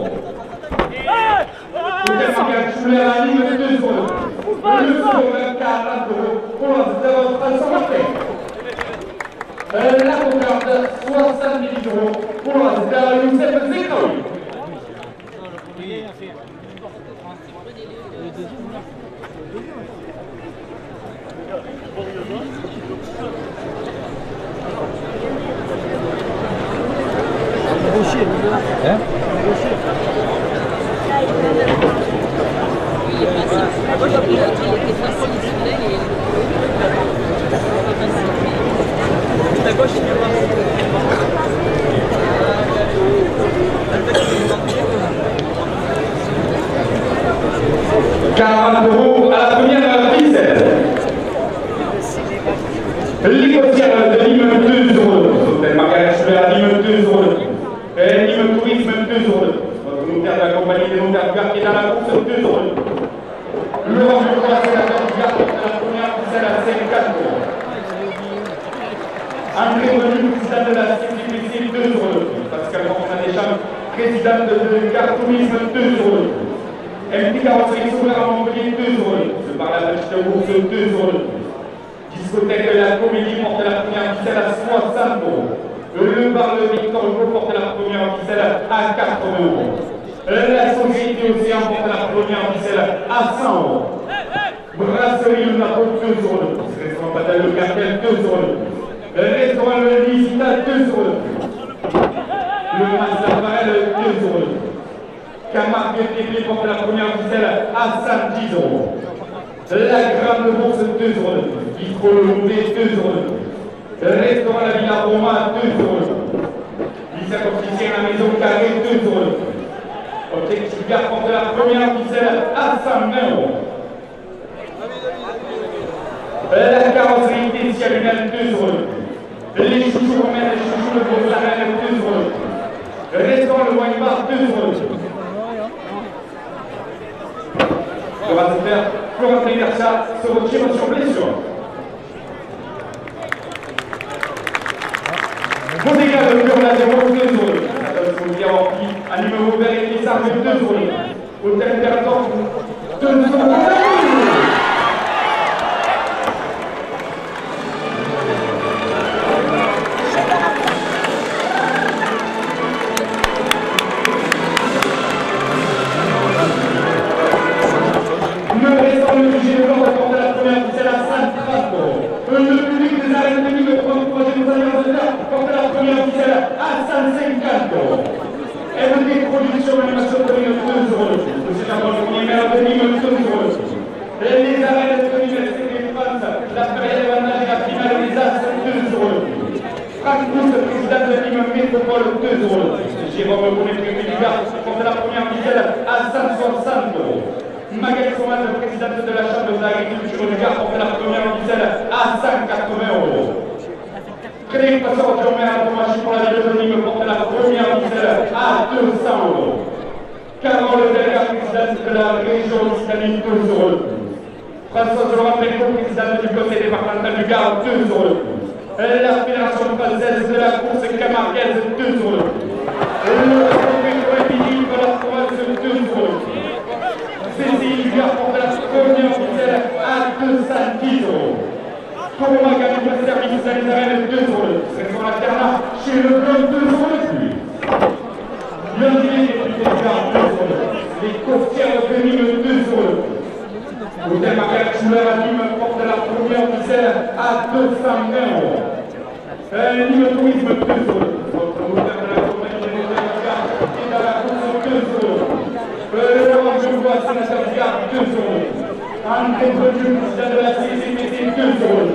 Speaker 1: Le Camargue Choulet à Nîmes, 2 euros de plus. Le second, 40 euros pour l'Asder François Martin. La cocarde, 70 euros pour l'Asder Youssef Zekraoui.
Speaker 4: Hein?
Speaker 1: €40 à la première ficelle. Les costières de Nîmes, 2 euros de plus. Hôtel Margaret Choulet à Nîmes, 2 euros de plus. Nîmes Tourisme, 2 euros de plus. Votre notaire de la compagnie des notaires du Gard qui est dans la course, 2 euros de plus. Laurent Ducroix, sénateur du Gard, porte la première ficelle à 54 euros. André Renu, président de la CCPC, 2 euros de plus. Pascal Morfin Deschamps, présidente de Gard Tourisme, 2 euros de plus. MP Carrosserie Souverain à Montpellier, 2 euros de plus. Par la petite bourse, 2 euros de plus. Discothèque de la Comédie porte la première ficelle à 60 euros. Le bar de Victor Hugo porte la première ficelle à 80 euros. La Société Océan porte la première ficelle à 100 euros. Brasserie Le Napoli, 2 euros de plus. Restaurant Patal Le Cartel, 2 euros de plus. Restaurant Le Licita, 2 euros de plus. Le Mastervarel, 2 euros de plus. Camargue TV porte la première ficelle à 110 euros. La Grande Bourse, 2 euros de plus. Bistro Le Louvet, 2 euros de plus. Restaurant La Villa Roma, 2 euros de plus. Lycée Opticien à la Maison Carrée, 2 euros de plus. Objectif Gard porte la première ficelle à 120 euros. La carrosserie Tessia Lunel, 2 euros de plus. Les chouchous romains, les chouchous de Beaux-Arènes, 2 euros de plus. Restaurant Le Wine Bar, 2 euros de plus. On va se faire Florentin Garcia se retire sur blessure. Bodega de Pure La Zéro, 2 euros. Un numéro vert et Lissard, 2 euros. Hôtel Berton, 2 euros. Le public des arènes de Nîmes pour encourager nos animateurs porte la première ficelle à 150 euros. MD Production Animation de Nîmes, 2 euros. Monsieur Jean-Paul Fournier, maire de Nîmes, 2 euros. Les arènes de Nîmes, c'était France, la période d'événement et la finale des As, 2 euros. Franck Pousse, président de Nîmes Métropole, 2 euros. Jérôme Bonnet, préfet du Gard, porte la première ficelle à 160 euros. Magali Sommage, présidente de la Chambre d'agriculture du Gard, porte la première ficelle à 180 euros. Frédéric Passeur, Jean-Maire Thomas pour la ville de Nîmes, porte la première ficelle à 200 euros. Carole Delga, présidente de la région Occitanie, 2 euros. Françoise Laurent Belco, présidente du conseil départemental du Gard, 2 euros. La Fédération française de la course camarguaise, 2 euros. Le préfet de la province, 2 euros. Cécile Hubert porte la première ficelle à 210 euros. Pour Magali, le service à les arènes, 2 euros. C'est son alternat chez le club, 2 euros de plus. L'endier des Gard, 2 euros. Les courtières de Nîmes, 2 euros. Hôtel Margaret Schuller à Nîmes porte la première ficelle à 220 euros. Nîmes Tourisme, 2 euros. Votre hôtel de la compagnie des hôtels Gard est à la course, 2 euros. Laurent Genevois, sénateur du Gard, 2 euros. André Bredieu, président de la CCPC, 2 euros.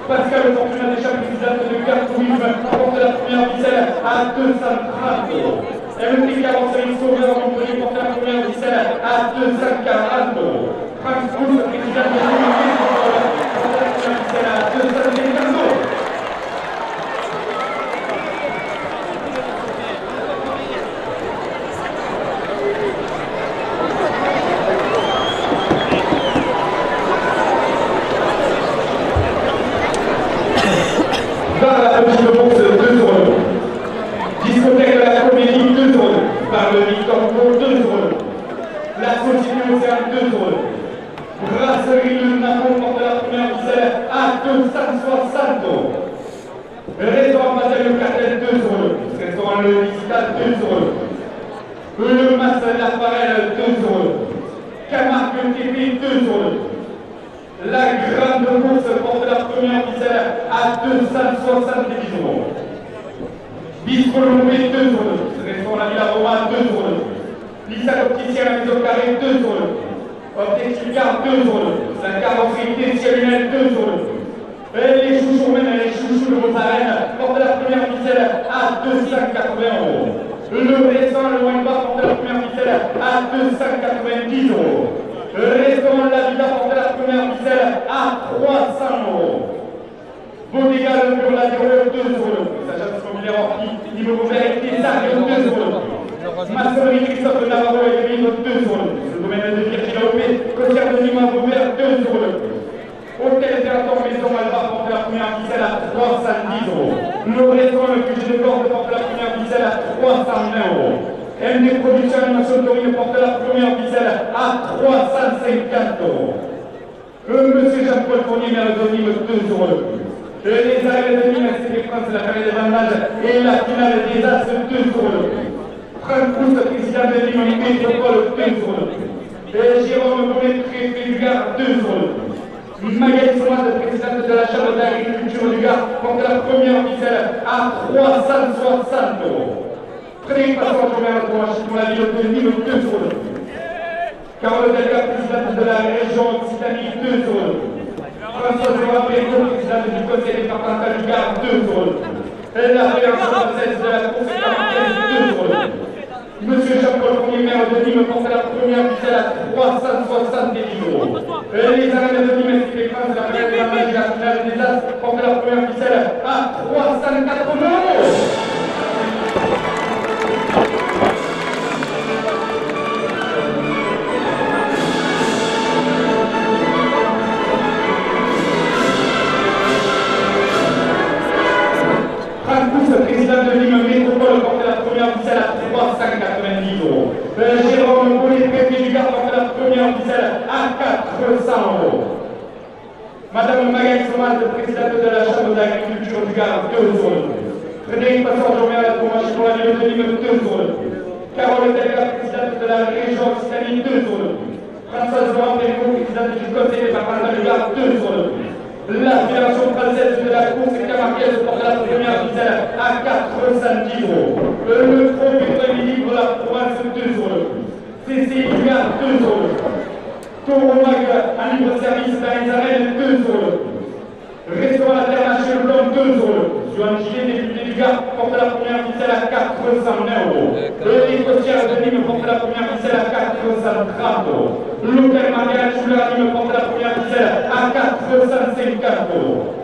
Speaker 1: Pascal Fortuna Deschamps, président de Gard Tourisme, porte la première ficelle à 230 euros. MT Carrosserie Sauveur Montpellier porte la première ficelle à 240 euros. Franck Pousse, président de l'Union porte la première ficelle à 250 euros. Discothèque de la Comédie, 2 euros. Par le Victor Hugo, 2 euros. La Société Océane, 2 euros. Brasserie Le Napon porte la première ficelle à 260 euros. Restaurant Mazel Le Cartel, 2 euros. Restaurant Le Visital, 2 euros. Le Mas Lafarelle, 2 euros. Camargue TP, 2 euros. La Grande Bourse porte la première ficelle à 270 euros. Bistro Lombé, 2 euros. Restaurant La Villa Roma, 2 euros. Lisa l'opticien à Maison Carré, 2 euros. Optique Gard, 2 euros. La carrosserie Tessier-Lunel, 2 euros. Et les chouchous romaines et les chouchous de Rosarène portent la première ficelle à 280 euros. Le restaurant Le Wine-Bar porte la première ficelle à 290 euros. Le restaurant La Villa porte la première ficelle à 300 euros. Bodega Le Bureau La Zéro, 2 euros. L'agence immobilière Orpi, niveau ouvert, Tessard, 2 euros. Maçonnerie Christophe Navarro et Grille, 2 euros. Le domaine de Virgile Aupé, Côtière de Nîmes ouvert, 2 euros. Hôtel Berton Maison Alba porte la première ficelle à 310 euros. Le restaurant Le QG de Gordes porte la première ficelle à 320 euros. MD Production Animation de Torino porte la première ficelle à 350 euros. Monsieur Jean-Paul Fournier, maire de Nîmes, 2 euros de plus. Les arènes de Nîmes, c'était France, la période des vendages et la finale des As, 2 euros de plus. Franck Pousse, président de Nîmes Métropole, 2 euros de plus. Et Jérôme Bonnet, préfet du Gard, 2 euros de plus. Magali Sommage, présidente de la Chambre d'agriculture du Gard, porte la première ficelle à 360 euros. Frédéric Passeur, Jean-Maire Thomas pour la ville de Nîmes, 2 euros de plus. Carole Delga, présidente de la région Occitanie, 2 euros de plus. Françoise Laurent Belco, présidente du conseil départemental du Gard, 2 euros de plus. Et la Fédération française de la course camarguaise, 2 euros de plus. Monsieur Jean-Paul Fournier, maire de Nîmes, porte la première ficelle à 370 euros. Et les arènes de Nîmes, c'était France, la période de la finale des As, porte la première ficelle à 380 euros. Président de Nîmes Métropole porte la première ficelle à 390 euros. Jérôme Bonnet, préfet du première ficelle à 400 €. Madame Magali Somal, présidente de la Chambre d'agriculture du Gard, 2 € de plus. Frédéric Passard-Jomer, pour la ville de Nîmes, 2 € de plus. Carole Delga, présidente de la région Occitanie, 2 € de plus. Françoise Laurent Pénaud, présidente du conseil départemental du Gard, 2 € de plus. La Fédération française de la course camarguaise porte la première ficelle à 410 €. Le Pro Pétrole Libre, la province, 2 € de plus. CCI du Gard, 2 € de plus. Touromag en libre-service dans les arènes, 2 € de plus. Restaurant International Blanc, 2 € de plus. Johan Gillet, député du Gard, porte la première ficelle à 420 €. Les Costières de Nîmes porte la première ficelle à 430 €. L'hôtel Marianne Chouler à Nîmes porte la première ficelle à 450 €.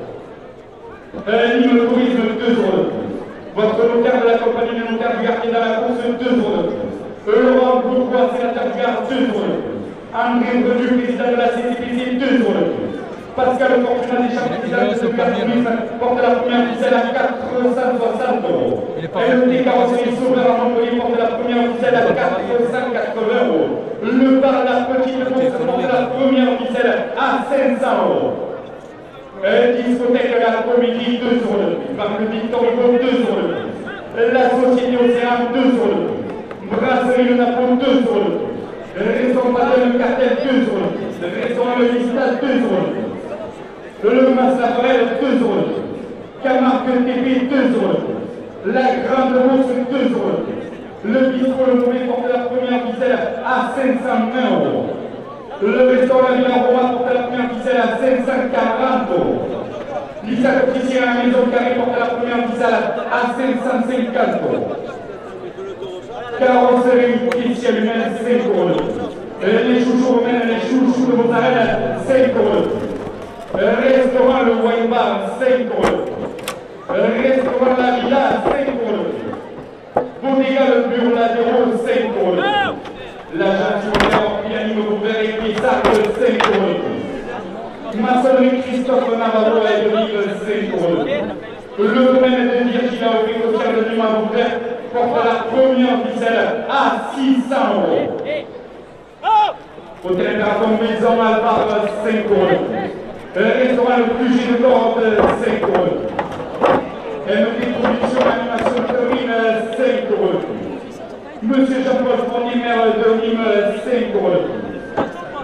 Speaker 1: Nîmes Tourisme, 2 € de plus. Votre notaire de la compagnie des notaires du Gard qui est dans la course, 2 € de plus. Laurent Bourgois, sénateur du Gard, 2 € de plus. André Brenu, président de la CCPC, 2 € de plus. Pascal Fortuna Deschamps, président de Tourisme, porte la première ficelle à 460 €. LT Carrosserie Sauveur à Montpellier porte la première ficelle à 480 €. Le bar La Petite Bourse porte la première ficelle à 500 €. Discothèque La Comédie, 2 € de plus. Parc Victor Hugo, 2 € de plus. La Société Océan, 2 € de plus. Brasserie Le Napon, 2 € de plus. Restaurant Patel Le Cartel, 2 € de plus. Restaurant Le Vistal, 2 € de plus. Le Massafarel, 2 € de plus. Camargue TP, 2 € de plus. La Grande Bourse, 2 € de plus. Le bistrot Le Mauvais porte la première ficelle à 520 €. Le restaurant Villa Roma porte la première ficelle à 540 €. Lisa Cotissier à la Maison Carré porte la première ficelle à 550 €. Carrosserie Christian Humaine, 5 € de plus. Les chouchous romaines, les chouchous de mozzarella, 5 € de plus. Restaurant Le Wine Bar, 5 € de plus. Restaurant La Villa, 5 € de plus. Bodega Le Bureau Ladero, 5 € de plus. L'agence immobilière Orpianime Ouvert et Pissard, 5 € de plus. Maçonnerie Christophe Navarro et de Lille, 5 € de plus. Le domaine de Virginia au Pécotière de Nîmes Ouvert porte la première ficelle à 600 €. Hôtel Dragon Maison Alvar, 5 € de plus. Restaurant Le Pluget de Corde, 5 € de plus. MD Production Animation Taurine, 5 € de plus. Monsieur Jean-Paul Fournier, maire de Nîmes, 5 € de plus.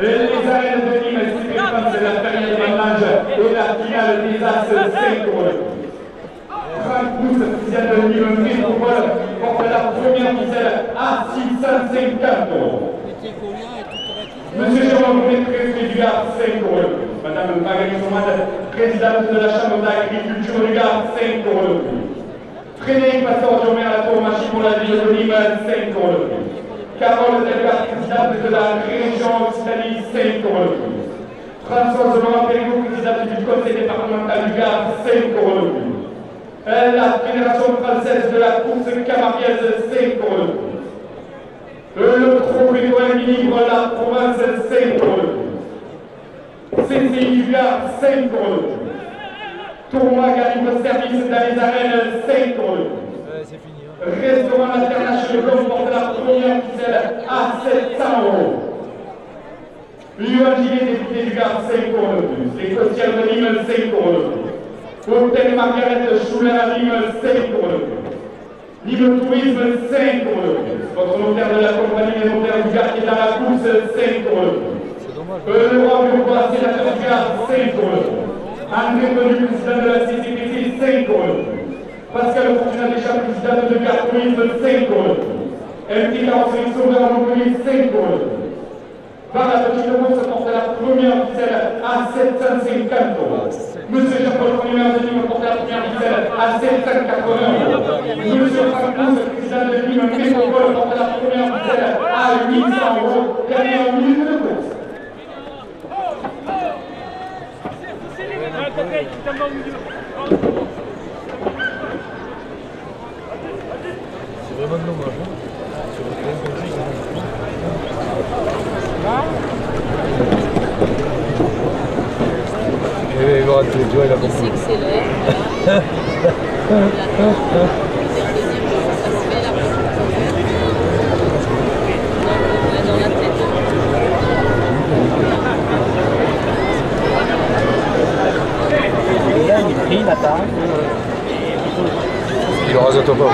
Speaker 1: Les arènes de Nîmes, c'est la période des ménages et la finale des As, 5 € de plus. Franck Pousse, président de Nîmes Métropole, porte la première ficelle à 650 €. Monsieur Jérôme Préfet du Gard, 5 € de plus. Madame Magali Somal, présidente de la Chambre d'agriculture du Gard, 5 € de plus. Frédéric Passard-Jomer, la Tourmachi pour la ville de Nîmes, 5 € de plus. Carole Delga, présidente de la région Occitanie, 5 € de plus. Françoise Laurent Pénaud, présidente du conseil départemental du Gard, 5 € de plus. La Fédération française de la course camarguaise, 5 € de plus. Le Pro Pétrole Libre, la province, 5 € de plus. CCI du Gard, 5 € de plus. Tourmag à libre-service dans les arènes, 5 € de plus. Restaurant International porte la première ficelle à 700 €. Johan Gillet, député du Gard, 5 € de plus. Les Costières de Nîmes, 5 € de plus. Hôtel Margaret Chouler à Nîmes, 5 € de plus. Nîmes Tourisme, 5 € de plus. Votre notaire de la compagnie des notaires du Gard qui est dans la course, 5 € de plus. Laurent Bourgois, sénateur du Gard, 5 € de plus. André Brenu, président de la CCPC, 5 € de plus. Pascal Fortuna Deschamps, président de Gard Tourisme, 5 € de plus. LT Carrosserie Sauveur à Montpellier, 5 € de plus. Par la Petite Bourse porte la première ficelle à 750 €. Monsieur Jean-Paul Fournier, maire de Nîmes, porte la première ficelle à 780 €. Monsieur Franck Pousse, président de Nîmes Métropole, porte la première ficelle à 800 €. Dernière minute de course.
Speaker 4: C'est vraiment dommage. Et il va rentrer, tu vois, il a compris.
Speaker 5: Il s'accélère. Dans la tête.
Speaker 4: Rase-toi pas.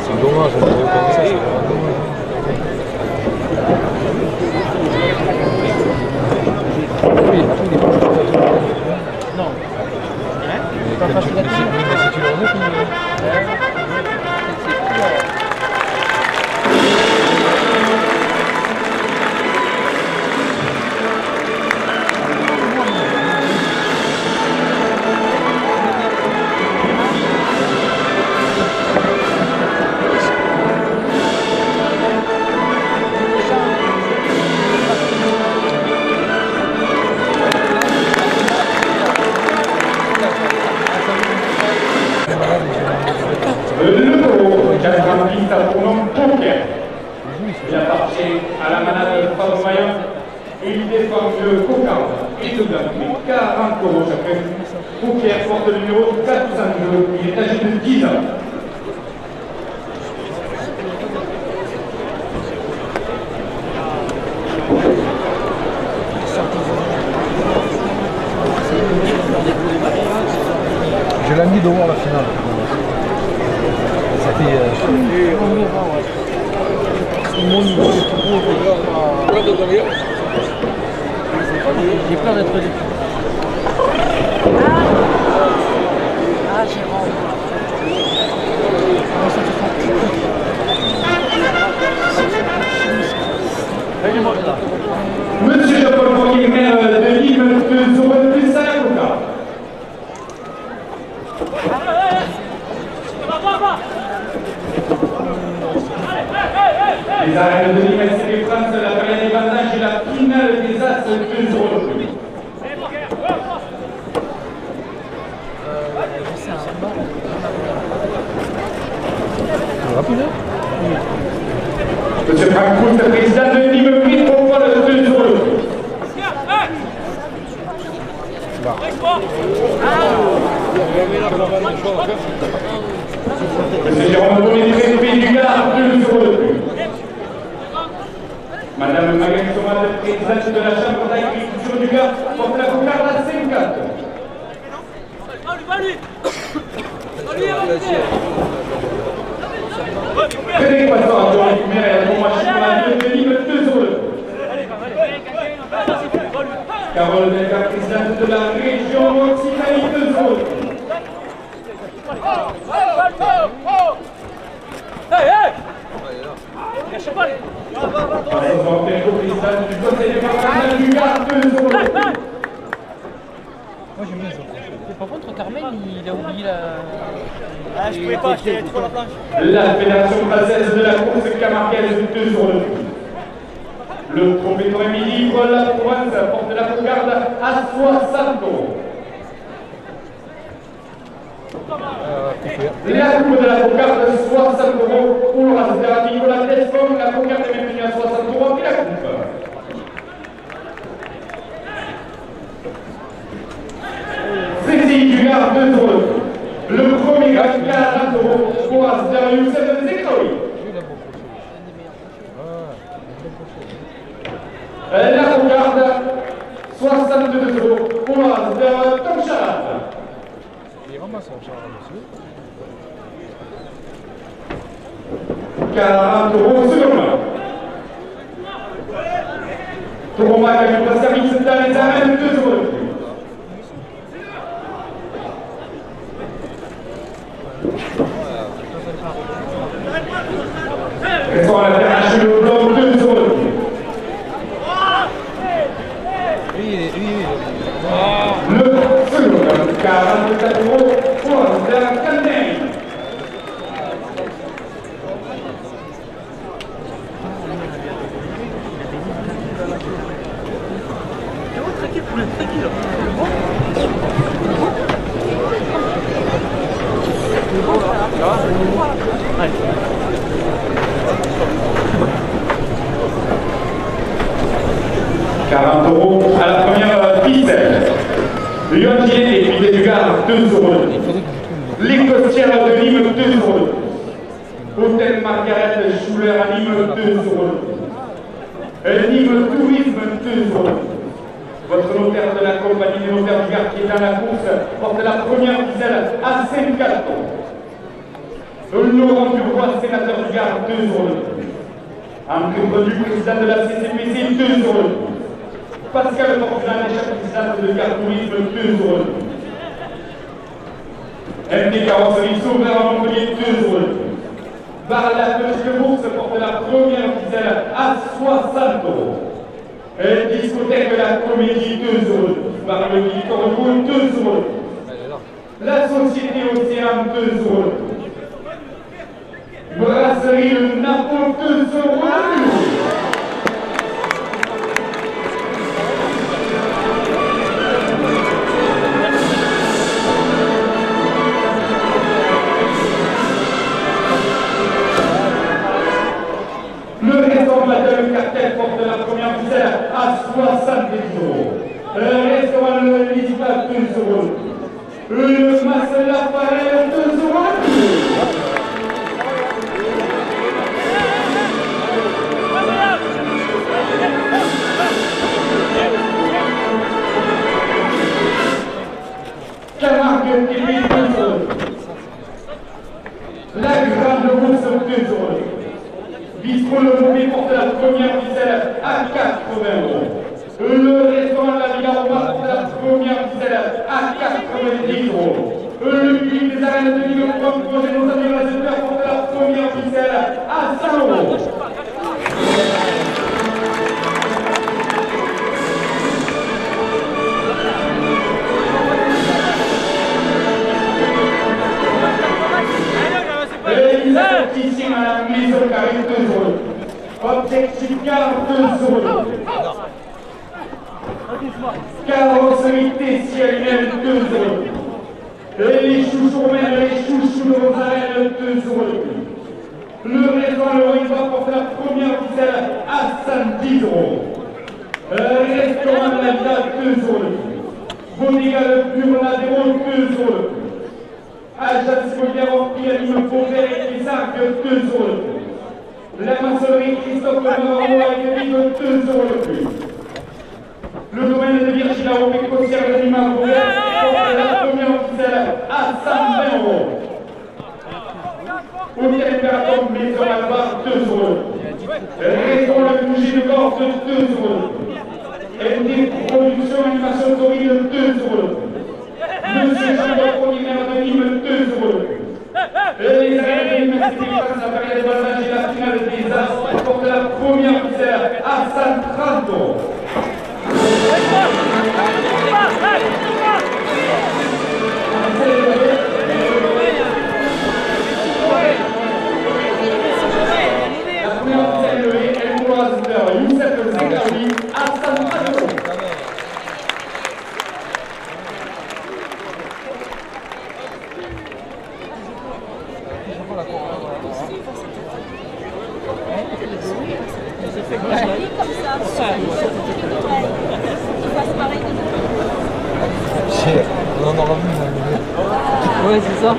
Speaker 4: C'est dommage, on aurait comme ça, c'est vraiment dommage. Oui, après il est pas facile à tout.
Speaker 2: Non.
Speaker 4: Mais quand tu le remets,
Speaker 1: Le numéro 90 a pour nom Poker. Il appartient à la manade Faromayan. Il défend le Coca et le Blanc. 40 € chacun. Poker porte le numéro 402. Il est âgé de 10 ans.
Speaker 4: j'ai l'envie de voir la finale. C'était...
Speaker 2: J'ai peur d'être déçu. Ah, Jérôme.
Speaker 1: Monsieur Jean-Paul Fournier, maire de Nîmes, de Zoron plus à la Coca. Les arènes de Nîmes, SCP France, la période des bandages et la finale des As de Zoron.
Speaker 4: Rapide.
Speaker 1: Monsieur Franck Proust, président de Nîmes, prix pour le 2 euros. Monsieur Jérôme Bonnet, préfet du Gard, 2 euros de plus. Madame Magali Somade, présidente de la Chambre d'agriculture du Gard, porte la cocarde à 50. Frédéric Poisson, adjoint du maire et adjoint machine pour la ville de Nîmes, 2 euros de plus. Carole Delga, présidente de la région Occitanie, 2 euros de plus. François Perrault, présidente du conseil départemental du Gard, 2 euros de plus.
Speaker 4: Moi j'aime bien ça.
Speaker 2: Par contre, Carmen, il a oublié la...
Speaker 3: Ah, je pouvais pas, j'étais trop la planche.
Speaker 1: La Fédération française de la course camarguaise, 2 euros de plus. Le trophée Noémie Livre, la Provence, porte la cocarde à 60 euros. La coupe de la cocarde, 60 euros pour le race de la Nicolas Tesfond. La cocarde est maintenue à 60 euros et la coupe. Cécile Dugard, 2 euros de plus. Le premier gagne 40 euros pour Asder Youssef Zekraoui. La cocarde, 62 euros pour Asder Tom Charat.
Speaker 4: Il ramasse un char monsieur.
Speaker 1: 40 euros au second main. Touroma gagne pour service dans les arènes, 2 euros de plus. Restons à la terre le blanc, 2 euros de plus. Le second, 44 euros pour Asder Calnei. À la première piste. Lyon Gillet et Pied du Gard, 2 euros de plus. Les Costières de Nîmes, 2 euros de plus. Hôtel Margaret Schuller à Nîmes, 2 euros de plus. Nîmes Tourisme, 2 euros de plus. Votre notaire de la compagnie des notaires du Gard qui est dans la course porte la première ficelle à 54 ans. Laurent Dubois, sénateur du Gard, 2 jours de plus. André Brenu, président de la CCPC, 2 jours de plus. Pascal Fortunan, président de Gard Tourisme, 2 jours de plus. MD Carrosserie Sauveur à Montpellier, 2 jours de plus. Barla Petite Bourse porte la première ficelle à 60 euros. Discothèque La Comédie, 2 euros de plus. Bar le Victor Hugo, 2 euros de plus. La Société Océan, 2 euros de plus. Brasserie Le Napo, 2 euros de plus. Le restaurant Madame Cartel porte la première ficelle à 70 euros. Le restaurant Le Lisba, 2 euros. Le Mas Lafarelle, 2 euros. Camargue TV, 2 euros. La Grande Bourse, 2 euros. Bistro Le Mauvais porte la première ficelle à 80 euros. Le restaurant La Villa Roma porte la première ficelle à 90 euros. Le public des arènes de Ligue 1 projet nos amis résultats porte la première ficelle à 100 euros. Les opticiens à la maison carrée, 2 euros. Objectif car, 2 euros. Carrosserie Tessier elle-même, 2 euros. Les chouchous romains, les chouchous de Rosarel, 2 euros. Le restaurant Le Riva porte la première ficelle à 110 euros. Restaurant de la Villa, 2 euros. Bodega Le Pur-Ladero, 2 euros. Agence immobilière Orpi, Anime Beauvais et Pissargues, 2 euros de plus. La maçonnerie Christophe Navarro a été dit de 2 euros de plus. Le domaine de Virginia Aubé, Cossière de Lima Beauvais, porte la première ficelle à 120 euros. Hôtel Imperator Maison Albar, 2 euros. Restaurant Le Bougie de Gorge, 2 euros. MD Production Animation Torride, 2 euros. Monsieur Jean-Paul Premier maire de Nîmes, 2 euros. Les arènes de Nîmes, c'était face à la période de ballonnage et la finale des As porte la première ficelle à 130 euros. La première ficelle levée, elle croise Youssef Zekaoui à 130 euros.
Speaker 4: On en aura vu.
Speaker 2: Ouais, c'est ça.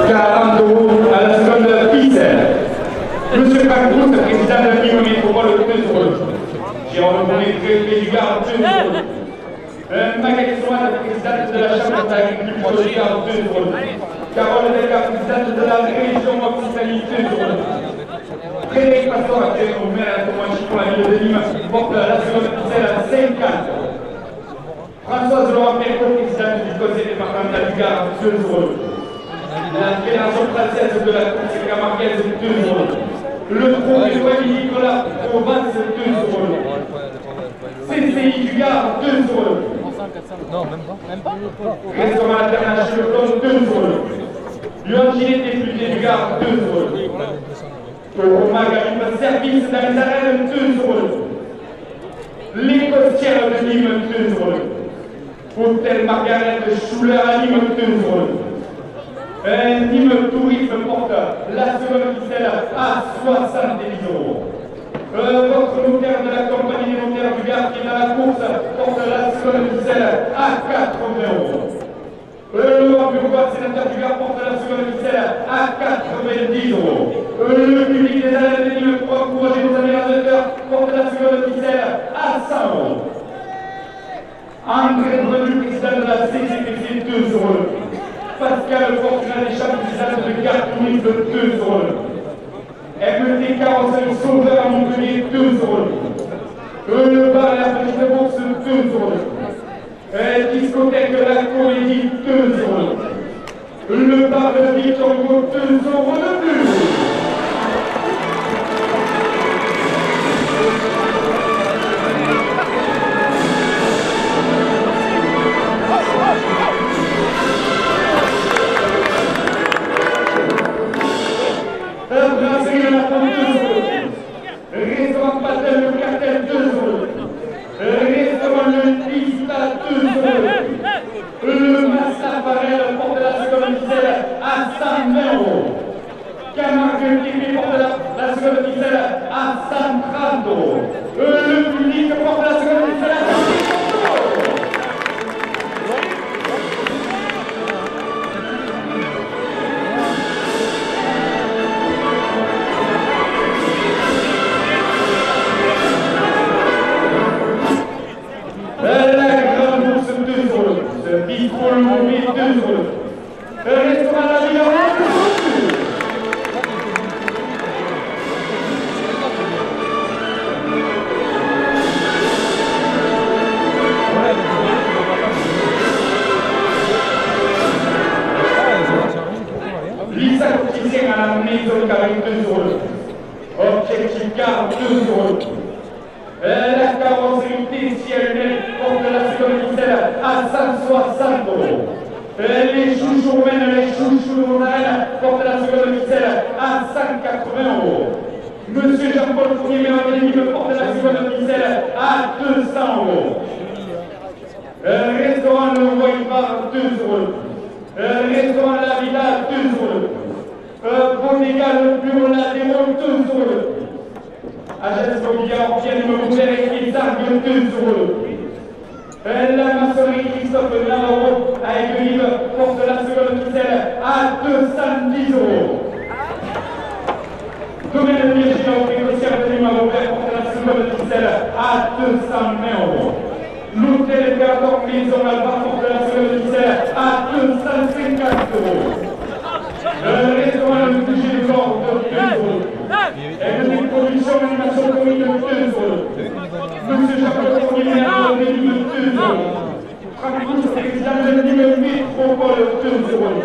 Speaker 1: 40 euros à la seconde ficelle. Monsieur Pacroust, président de Nîmes Métropole, 2 euros. Jérôme Bonnet, préfet du Gard, 2 euros. Magali Soine, présidente de la Chambre d'agriculture du Gard, 2 euros. Carole Deca, présidente de la région Occitanie, 2 euros. Frédéric Pastor, actuel au maire de Comanche pour la ville de Nîmes, porte la seconde ficelle à 50 euros. Françoise Laurent Perco, présidente du conseil départemental du Gard, 2 euros. La Fédération française de la course camarguaise, 2 euros. Le progrès Nicolas Provence, 2 euros. CCI du Gard, 2 euros.
Speaker 4: Non, même pas.
Speaker 1: Restaurant international, 2 euros. L'Angilé député du Gard, 2 euros. Toroma Galim service dans les arènes, 2 euros. Les Costières de Nîmes, 2 euros. Hôtel Margaret Schuller à Nîmes, 2 euros. Nîmes Tourisme porte la seconde ficelle à 70 euros. Votre notaire de la compagnie des notaires du Gard qui est dans la course porte la seconde ficelle à 80 euros. Le Bureau sénateur du Gard porte la seconde ficelle à 90 10 euros. Le public des arènes de Nîmes pour encourager nos amis amateurs porte la seconde officielle à 100 euros. André Brenu, président de la CCPC, 2 euros. Pascal Fortunat, président de Cartounis, de 2 euros. MT 45 Sauveur à Montpellier, 2 euros. Le bar et la petite bourse, 2 euros. Discothèque de la Comédie, 2 euros. Le bar de Victor Hugo, 2 euros de plus. Brasserie de la Femme, 2 euros. Restaurant Patel, le Cartel, 2 euros. Restaurant Le Pista, 2 euros. Le Massa Farel porte la seconde officielle à 120 euros. Camargue TV porte la seconde officielle à 130 euros. Le public porte la seconde officielle à 130 euros. Bistrot Le Moumet, 2 euros. Restaurant La Villa, 2 euros. Lisa Courtisienne à la maison Carré, 2 euros. Objectif Car, 2 euros. La carrosserie TCL porte la seconde officielle à 160 euros. Les chouchous roumaines, les chouchous roumaines portent la seconde officielle à 180 euros. Monsieur Jean-Paul Fournier me porte la seconde officielle à 200 euros. Restaurant Le White Bar, 2 euros. Restaurant La Villa, 2 euros. Bodega Le Bureau La Démon, 2 euros. Agence immobilière Orpienne Immobilière et Guilzargue, 2 euros. La maçonnerie Christophe Navarro à Aiguelive porte la seconde officielle à 210 euros. Domaine de Virginie au négociateur de Nîmes porte la seconde officielle à 220 euros. L'hôtel Gardon Maison Alba porte la seconde officielle à 250 euros. Le restaurant Le Bouger du Corps, 2 euros. Et une production d'animation commune, 2 euros. Monsieur Jacques Fournier, maire de Nîmes, 2 euros. Franck Pousse, président de Nîmes Métropole, 2 euros.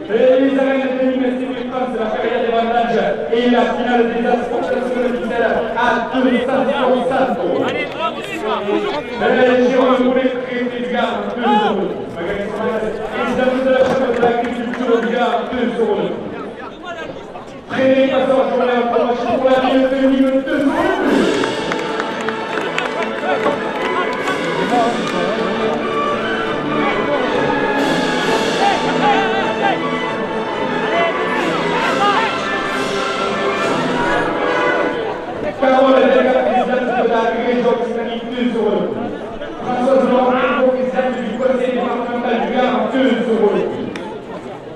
Speaker 1: Et les arènes de Nîmes Stade France, la carrière des vendages et la finale des exportations officielles à 260 euros. Jérôme Moulet, préfet du Gard, 2 euros. Président de la Chambre de l'agriculture du Gard, 2 euros. Très passeur journée en promotion pour la ville de Nîmes, 2 euros. Carole, délégat présidente de la région Occitanie, 2 euros. Françoise Laurent, présidente du conseil départemental du Gard, 2 euros.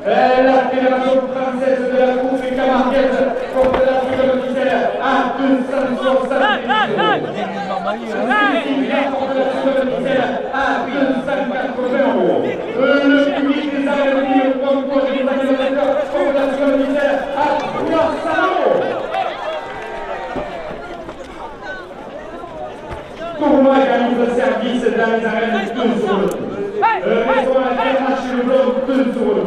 Speaker 1: La Fédération française de la course camarguaise porte la seconde officielle à 270 euros. Porte la seconde officielle à 280 euros. Le public des arènes de Nîmes pour encourager les animateurs porte la seconde officielle à 300 euros. Tournoi gagne de service dans les arènes, 2 euros. Restaurant RH Le Blanc, 2 euros.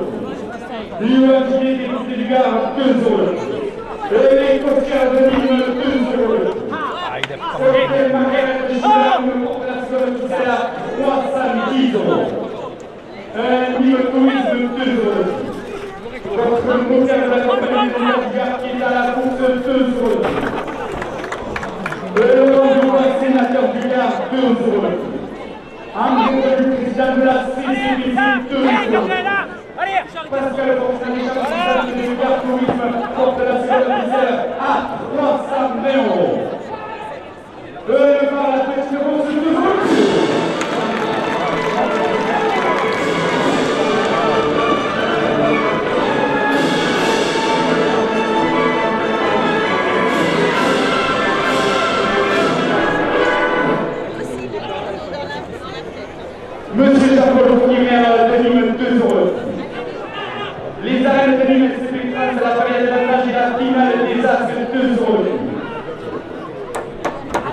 Speaker 1: L'immobilier des coupes du Gard, 2 euros. Les costières de Nîmes, 2 euros. Hôtel Margaret de Chine porte la seconde officielle à 310 euros. Nîmes Tourisme, 2 euros. Votre moteur de la compagnie de du Gard qui est à la course, 2 euros. Le sénateur du Gard, 2 euros. André Brenu, président de la CCPC, 2 euros. Pascal Fortunat, du Gard Tourisme, porte la seconde officielle à 320 euros. Par la petite bourse, 2 euros. le coup. Les arènes de Nîmes SCP Prince à la période d'avantage et la finale des As 2 sur le coup.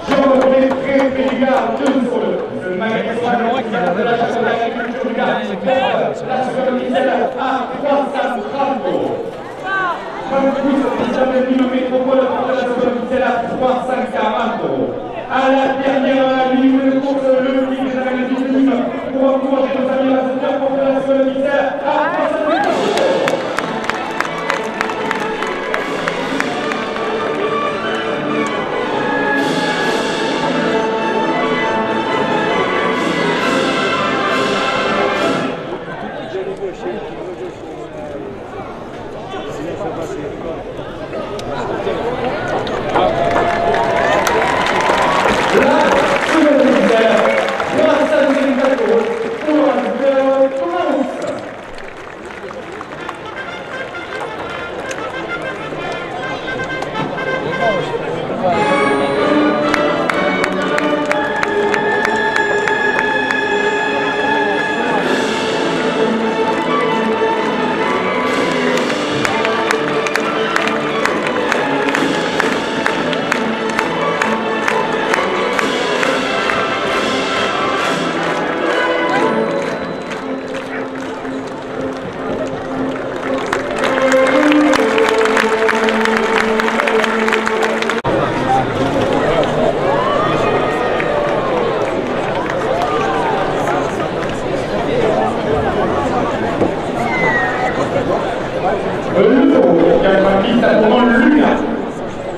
Speaker 1: Jean-René Prédégard 2 sur le coup. Le magasin de la chasse de l'agriculture du Gard la seconde ficelle à 330 euros. Président de Nîmes Métropole porte la seconde ficelle à 340 euros. À la dernière minute de course, le prix des arènes de Nîmes pour encourager nos amis à se faire porter la seconde ficelle à 350 euros.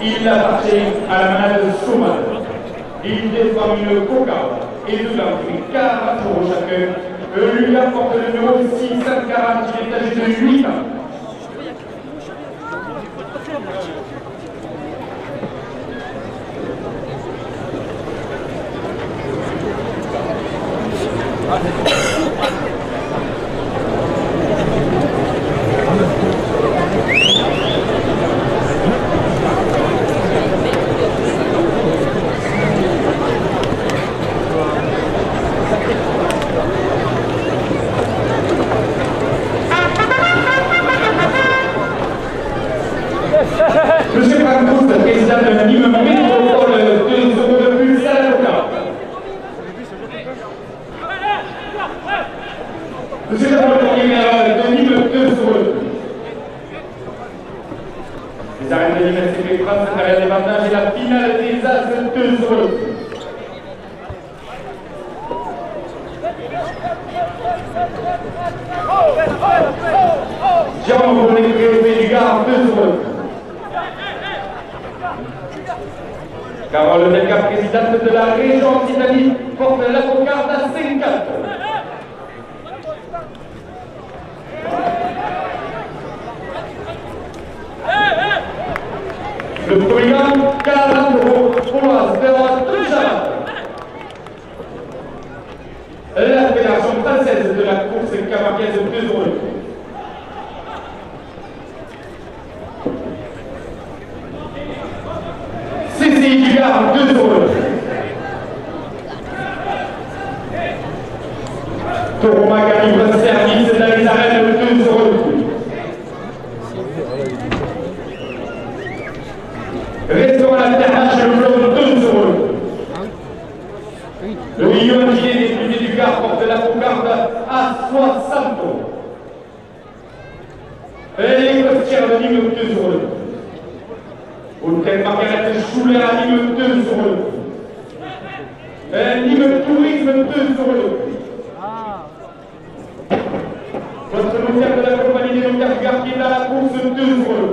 Speaker 1: Il appartient à la manade Somal. Il défend une cocarde et de l'entrée 40 euros chacun. Lui apporte le numéro 640, il est âgé de 8 ans. Monsieur Francouz, président de Nîmes Métropole, 2 euros de plus à la cocarde. Monsieur le premier général de Nîmes, 2 euros de plus. Les arènes de Nîmes SCP France, derrière les bandages et la finale des As, 2 euros de plus. Jean-René Prédégard, 2 euros de plus. Carole Delga, présidente de la région Occitanie, porte la cocarde à 50 euros. Le président, 40 euros pour l'Asper Touchard. La fédération française de la course camarguaise, 2 euros. CCI du Gard, 2 euros. Tourmaga libre service dans les arènes, 2 euros. Restaurant la Terre chez le Blond, 2 euros. Le million des piliers du Gard porte la cocarde à 60 euros. Les costières de Nîmes, 2 euros. Hôtel Margaret Schuller à Nîmes, 2 euros. Nîmes Tourisme, 2 euros. Votre notaire de la compagnie des notaires du Gard qui est à la course, 2 euros.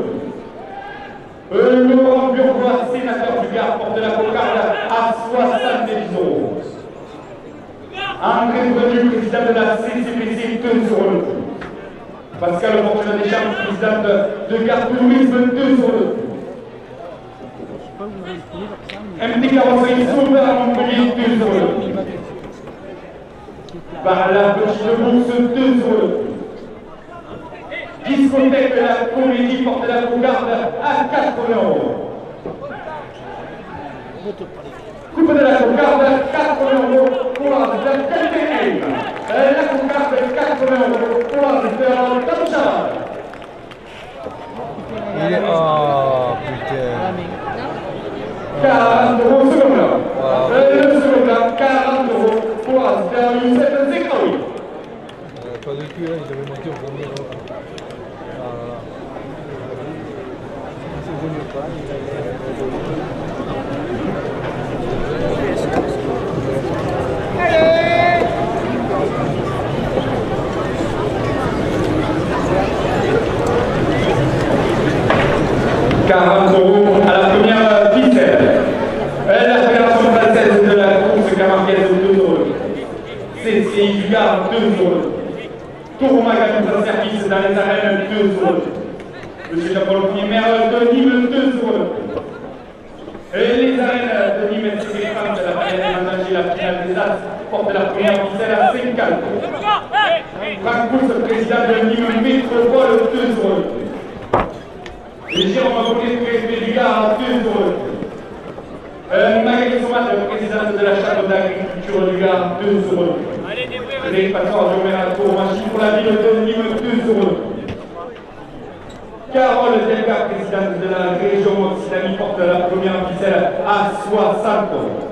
Speaker 1: Laurent Burgois, sénateur du Gard, porte la cocarde à 70 euros. André Brenu, président de la CCPC, 2 euros. Pascal Fortuna Deschamps, président de Gard Tourisme, 2 euros. MD Carrosserie Sauveur à Montpellier, 2 euros. Par la petite bourse, 2 euros. Discothèque de la Comédie porte la cocarde à 80 euros. Coupe de la cocarde, 80 € pour l'arbitre Capitaine. La cocarde, 80 € pour l'arbitre Taouchara.
Speaker 4: Il est... Oh putain.
Speaker 1: 40 € au second là. Le second là, 40 € pour l'arbitre Youssef Zekraoui.
Speaker 4: Pas de cul, là, il avait monté au premier. C'est venu pas.
Speaker 1: 40 € à la première ficelle. La fédération française de la course camarguaise, 2 €. CCI du Gard, 2 €. Tourmagan pour service dans les arènes, 2 €. Monsieur Jean-Paul Premier maire de Nîmes, 2 €. Les arènes de Nîmes et de France, la première managée, la finale des As, porte la première ficelle à 50 €. Franck Pousse, président de Nîmes Métropole, 2 €. Et Jérôme Bonnet, préfet du Gard, 2 €. Magali Somat, présidente de la Chambre d'agriculture du Gard, 2 €. Les passeports Géomérato, machine pour la ville de Nîmes, 2 €. Carole Delga, présidente de la région Occitanie, porte la première ficelle à 60 €.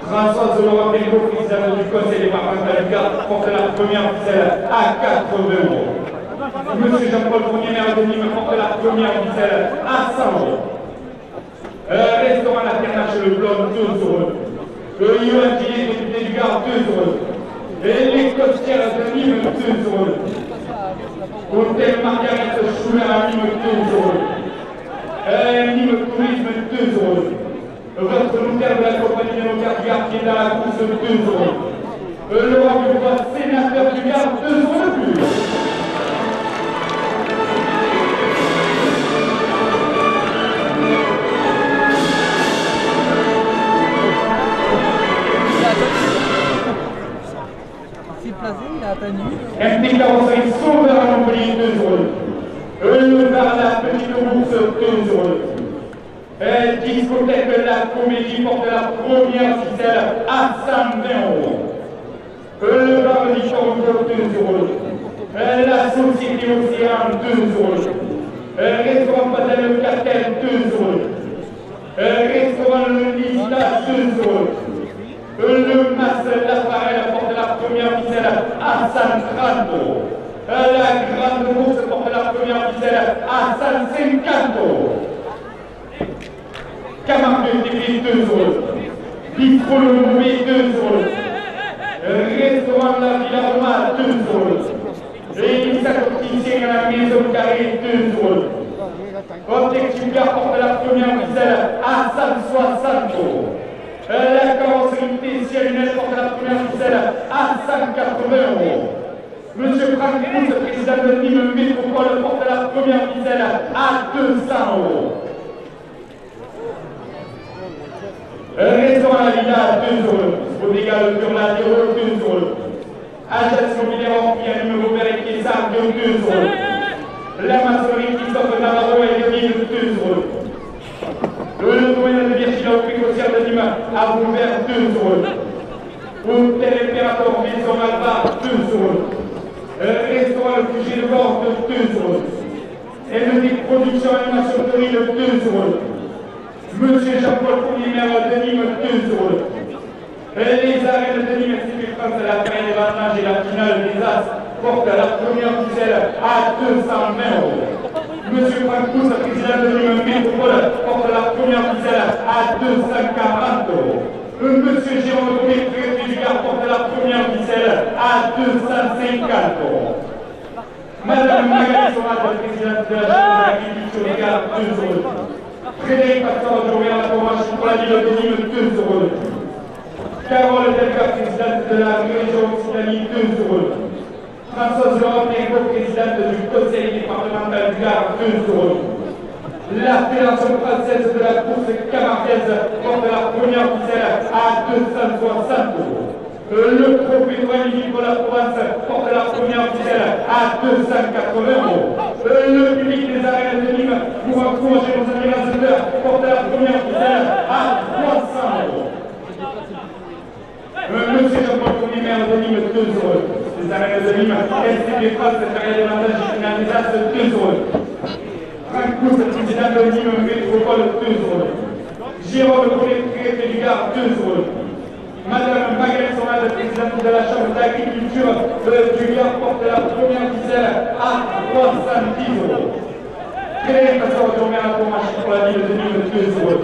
Speaker 1: Françoise Laurent Belgo, présidente du conseil départemental du Gard, porte la première ficelle à 80 €. Monsieur Jean-Paul Fournier, maire de Nîmes, porte la première ficelle à 100 €. Restaurant La Ternache Le Blond, 2 €. Yoann Gillet, député du Gard, 2 €. Et les costières de Nîmes, 2 €. Hôtel Marguerite Schuller à Nîmes, 2 €. Nîmes Tourisme, 2 €. Votre notaire de la compagnie des notaires du Gard qui est dans la course, 2 €. Laurent Dubois, sénateur du Gard, 2 € de plus. FT Carrosserie Sauveur à Montpellier, 2 €. Le bar La Petite Bourse, 2 €. Discothèque La Comédie porte la première ficelle à 120 €. Le bar Lichon, 2 €. La Société Océan, 2 €. Restaurant Patel Catel, 2 €. Restaurant Le Lista, 2 €. Le Mas Lafarelle porte la première ficelle à 130 €. La Grande Bourse porte la première ficelle à 150 €. Camargue TV, 2 €. Bistro Le Mouet, 2 €. Restaurant La Villa Roma, 2 €. Et Lisa Opticien à la Maison Carrée, 2 €. Optique du Gard porte la première ficelle à 160 €. La carrosserie Tessier-Lunel porte la première ficelle à 180 €. Monsieur Franck Pousse, président de Nîmes Métropole, porte la première ficelle à 200 €. Restaurant La Villa, 2 €. Bodega Le Purladero, 2 €. Agence immobilière Orpi à Nîmes Robert et Kessard, 2 €. La maçonnerie Christophe Navarro et Nîmes, 2 €. Le domaine de Virginie au Précotière de Nîmes a ouvert, 2 €. Hôtel Impérator Maison Alba, 2 €. Restaurant Le Fugé de Gorge, 2 €. MD Production Animation de Rille, 2 €. Monsieur Jean-Paul Fournier, maire de Nîmes, 2 €. Les arènes de Nîmes et France, la carrière des vendanges et la finale des As portent la première ficelle à 220 €. Monsieur Franck Pousse, président de Nîmes Métropole, porte la première ficelle à 240 €. Monsieur Jérôme Bonnet, préfet du Gard, porte la première ficelle à 250 €. Madame Magali Somat, présidente de la Chambre d'agriculture du Gard, 2 €. Frédéric Pastor Géomérato, machine pour la ville de Nîmes, 2 €. Carole Delga, présidente de la région Occitanie, 2 €. Françoise Laurent Belgo, présidente du conseil départemental du Gard, 2 €. La fédération française de la course camarguaise porte la première ficelle à 260 €. Le trophée Noël pour la Provence porte la première ficelle à 280 €. Le public des arènes de Nîmes pour encourager nos amis lanceurs porte la première ficelle à 300 €. l'avantage final des As 2 euros. Franck Pousse, président de Nîmes Métropole 2 euros. Jérôme Collet, du Gard 2 euros. Madame Magali Sonade, présidente de la Chambre d'agriculture du Gard, porte la première ficelle à 310 euros. Frédéric Passeur de Romain Atomachi pour la ville de Nîmes 2 euros.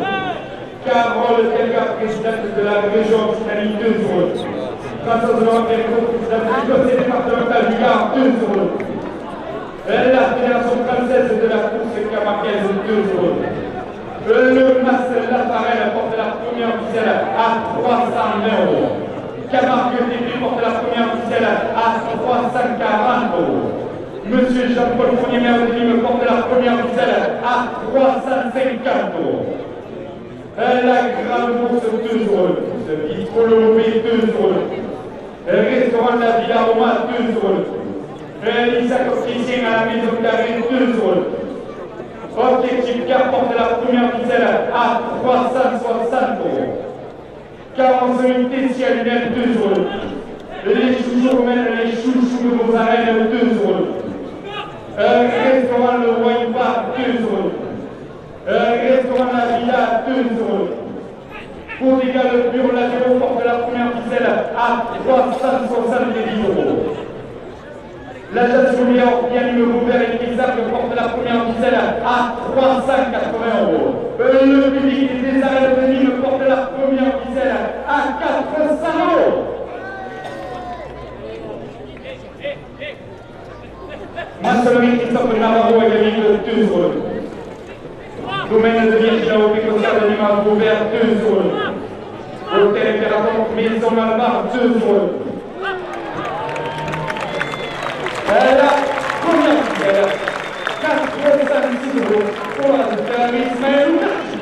Speaker 1: Carole Delga, présidente de la région Occitanie 2 euros. Françoise Laurent-Berco, présidente du conseil départemental du Gard 2 euros. La Fédération française de la course camarguaise 2 euros. Le Mas Lafarelle porte la première ficelle à 320 euros. Camargue TV porte la première ficelle à 340 euros. Monsieur Jean-Paul Fournier, maire de Nîmes, porte la première ficelle à 350 euros. La Grande Bourse 2 euros. Vitrolomé 2 euros. Restaurant La Villa Roma 2 euros. Lisa Copticien à la Maison d'Arrêt 2 euros. Objectif Car porte la première ficelle à 360 euros. Carence unité ciel 2 euros. Les chouchous romaines, les chouchous de vos arènes 2 euros. Restaurant Le Wine Bar 2 euros. Restaurant La Villa 2 euros. Pour les gars, le bureau Latéraux porte la première ficelle à 370 euros. L'agence immobilière Orpiani, le Rouvert et Pixar porte la première ficelle à 380 euros. Le public des arènes de Nîmes porte la première ficelle à 400 euros. Maçonnerie Christophe Navarro a gagné 2 euros. Domaine de Virginia au Pécossière de Nîmes à Rouvert 2 euros. Hôtel Impérator Maison Malbar 2 euros. La première ficelle, 466 euros pour la secrétaire Ismaël Oudachi.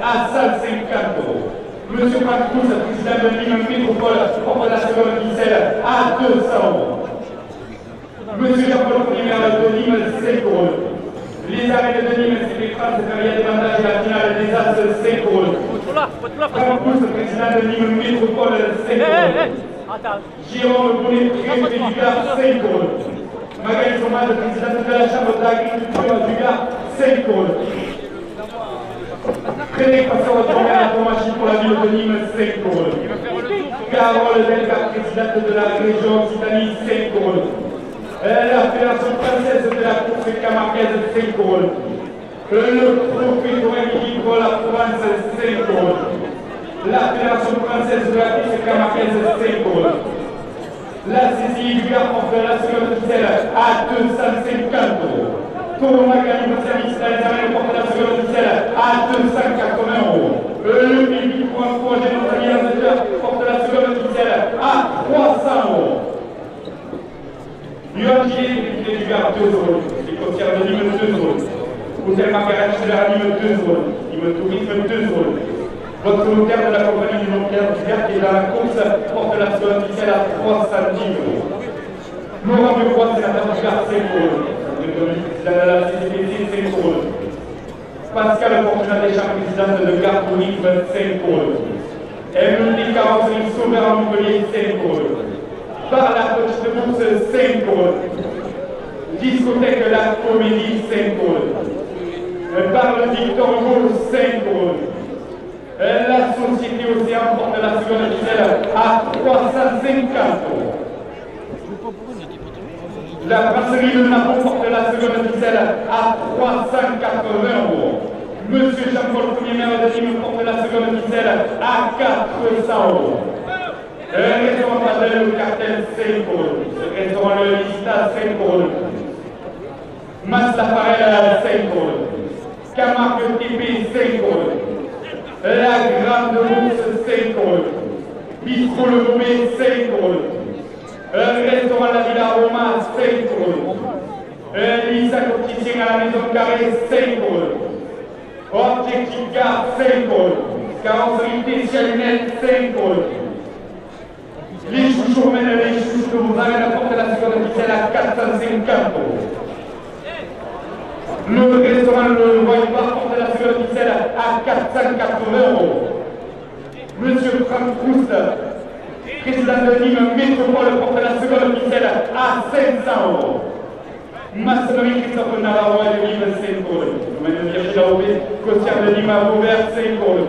Speaker 1: À 150 euros. Monsieur Franck Pousse, président de Nîmes Métropole, porte la seconde ficelle à 200 euros. Monsieur Jean-Paul Fournier, maire de Nîmes, 5 euros. Les arènes de Nîmes, c'est les France, carrière d'avantage et la finale des As, 5 euros. Franck Pousse, président de Nîmes Métropole, 5 euros. Jérôme Bonnet, préfet du Gard, 5 euros. Magali Sonade, présidente de la Chambre d'agriculture du Gard, 5 euros. Frédéric Passeur de Romain Atomachi pour la ville de Nîmes, 5 euros. Carole Delga, présidente de la région Occitanie, 5 euros. La Fédération française de la course camarguaise, 5 euros. Le trophée Midi pour la Provence, 5 euros. La Fédération française de la course camarguaise, 5 euros. La CCI du Gard porte la seconde ficelle à 250 euros. Tournoi gagne le service dans les arènes porte la seconde ficelle à 280 euros. Le public pour un projet de notre ami l'ambassadeur porte la seconde ficelle à 300 euros. L'UAG du Gard 2 euros. Les concerts de Nîmes 2 euros. Hôtel Margaret de la Nîmes 2 euros. Nîmes Tourisme 2 euros. Votre notaire de la compagnie du notaire du Gard qui est dans la course porte la seconde ficelle à 310 euros. Laurent Dubois, sénateur du Gard, 5 euros. Président de la CCPC, 5 euros. Pascal Fortunat Deschamps, présidente de Gare Tourisme, 5 euros. MD Carrosserie Sauveur à Montpellier, 5 euros. Par la petite bourse, 5 euros. Discothèque La Comédie, 5 euros. Par le Victor Hugo, 5 euros. La Société Océan porte la seconde ficelle à 350 euros. La brasserie de Naples porte la seconde ficelle à 380 euros. Monsieur Jean-Paul Fournier, maire de Nîmes, porte la seconde ficelle à 400 euros. Restaurant Padel, le cartel, 5 euros. Restaurant Le Lista, 5 euros. Mas Lafarelle, 5 euros. Camargue TP, 5 euros. La Grande Bourse, 5 euros. Bistrot Le Gourmet, 5 euros. Antoine Lavilla Romain, 5 pour eux. Lisa Courticienne à la Maison Carrée, 5 pour eux. Objectif Gare, 5 pour eux. Carrosserie Cialinette, 5 pour eux. Les chouchous mènent les chouchous que vous avez apporté la seconde officielle à 450 euros. Le restaurant Le Royal Bar porte la seconde officielle à 480 euros. Monsieur Franck Proust, président de Nîmes Métropole, porte la seconde officielle à 500 euros. Maçonnerie Christophe Navarro de Nîmes, 5 euros. Domaine de Virgile Aubé, Costière de Nîmes à Vauvert, 5 euros.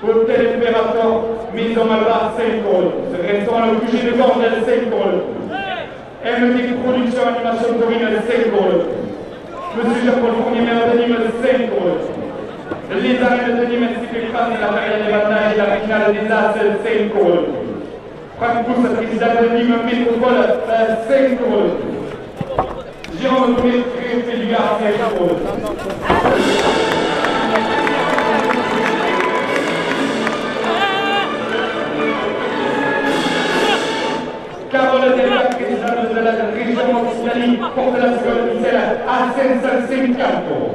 Speaker 1: Hôtel Impérator, Maison Malbar, 5 euros. Restaurant Le QG de Bordel, 5 euros. MD Production Animation Taurine, 5 euros. Monsieur Jean-Paul Fournier, maire de Nîmes, 5 euros. Les arènes de Nîmes ainsi que la carrière des bandages et la finale des As, 5 euros. Franck Pousse, président de Nîmes Métropole, 5 euros. Jérôme Touré, préfet du Gard, 5 euros. Carole Delga, présidente de la région Occitanie, porte la seconde officielle à 550 euros.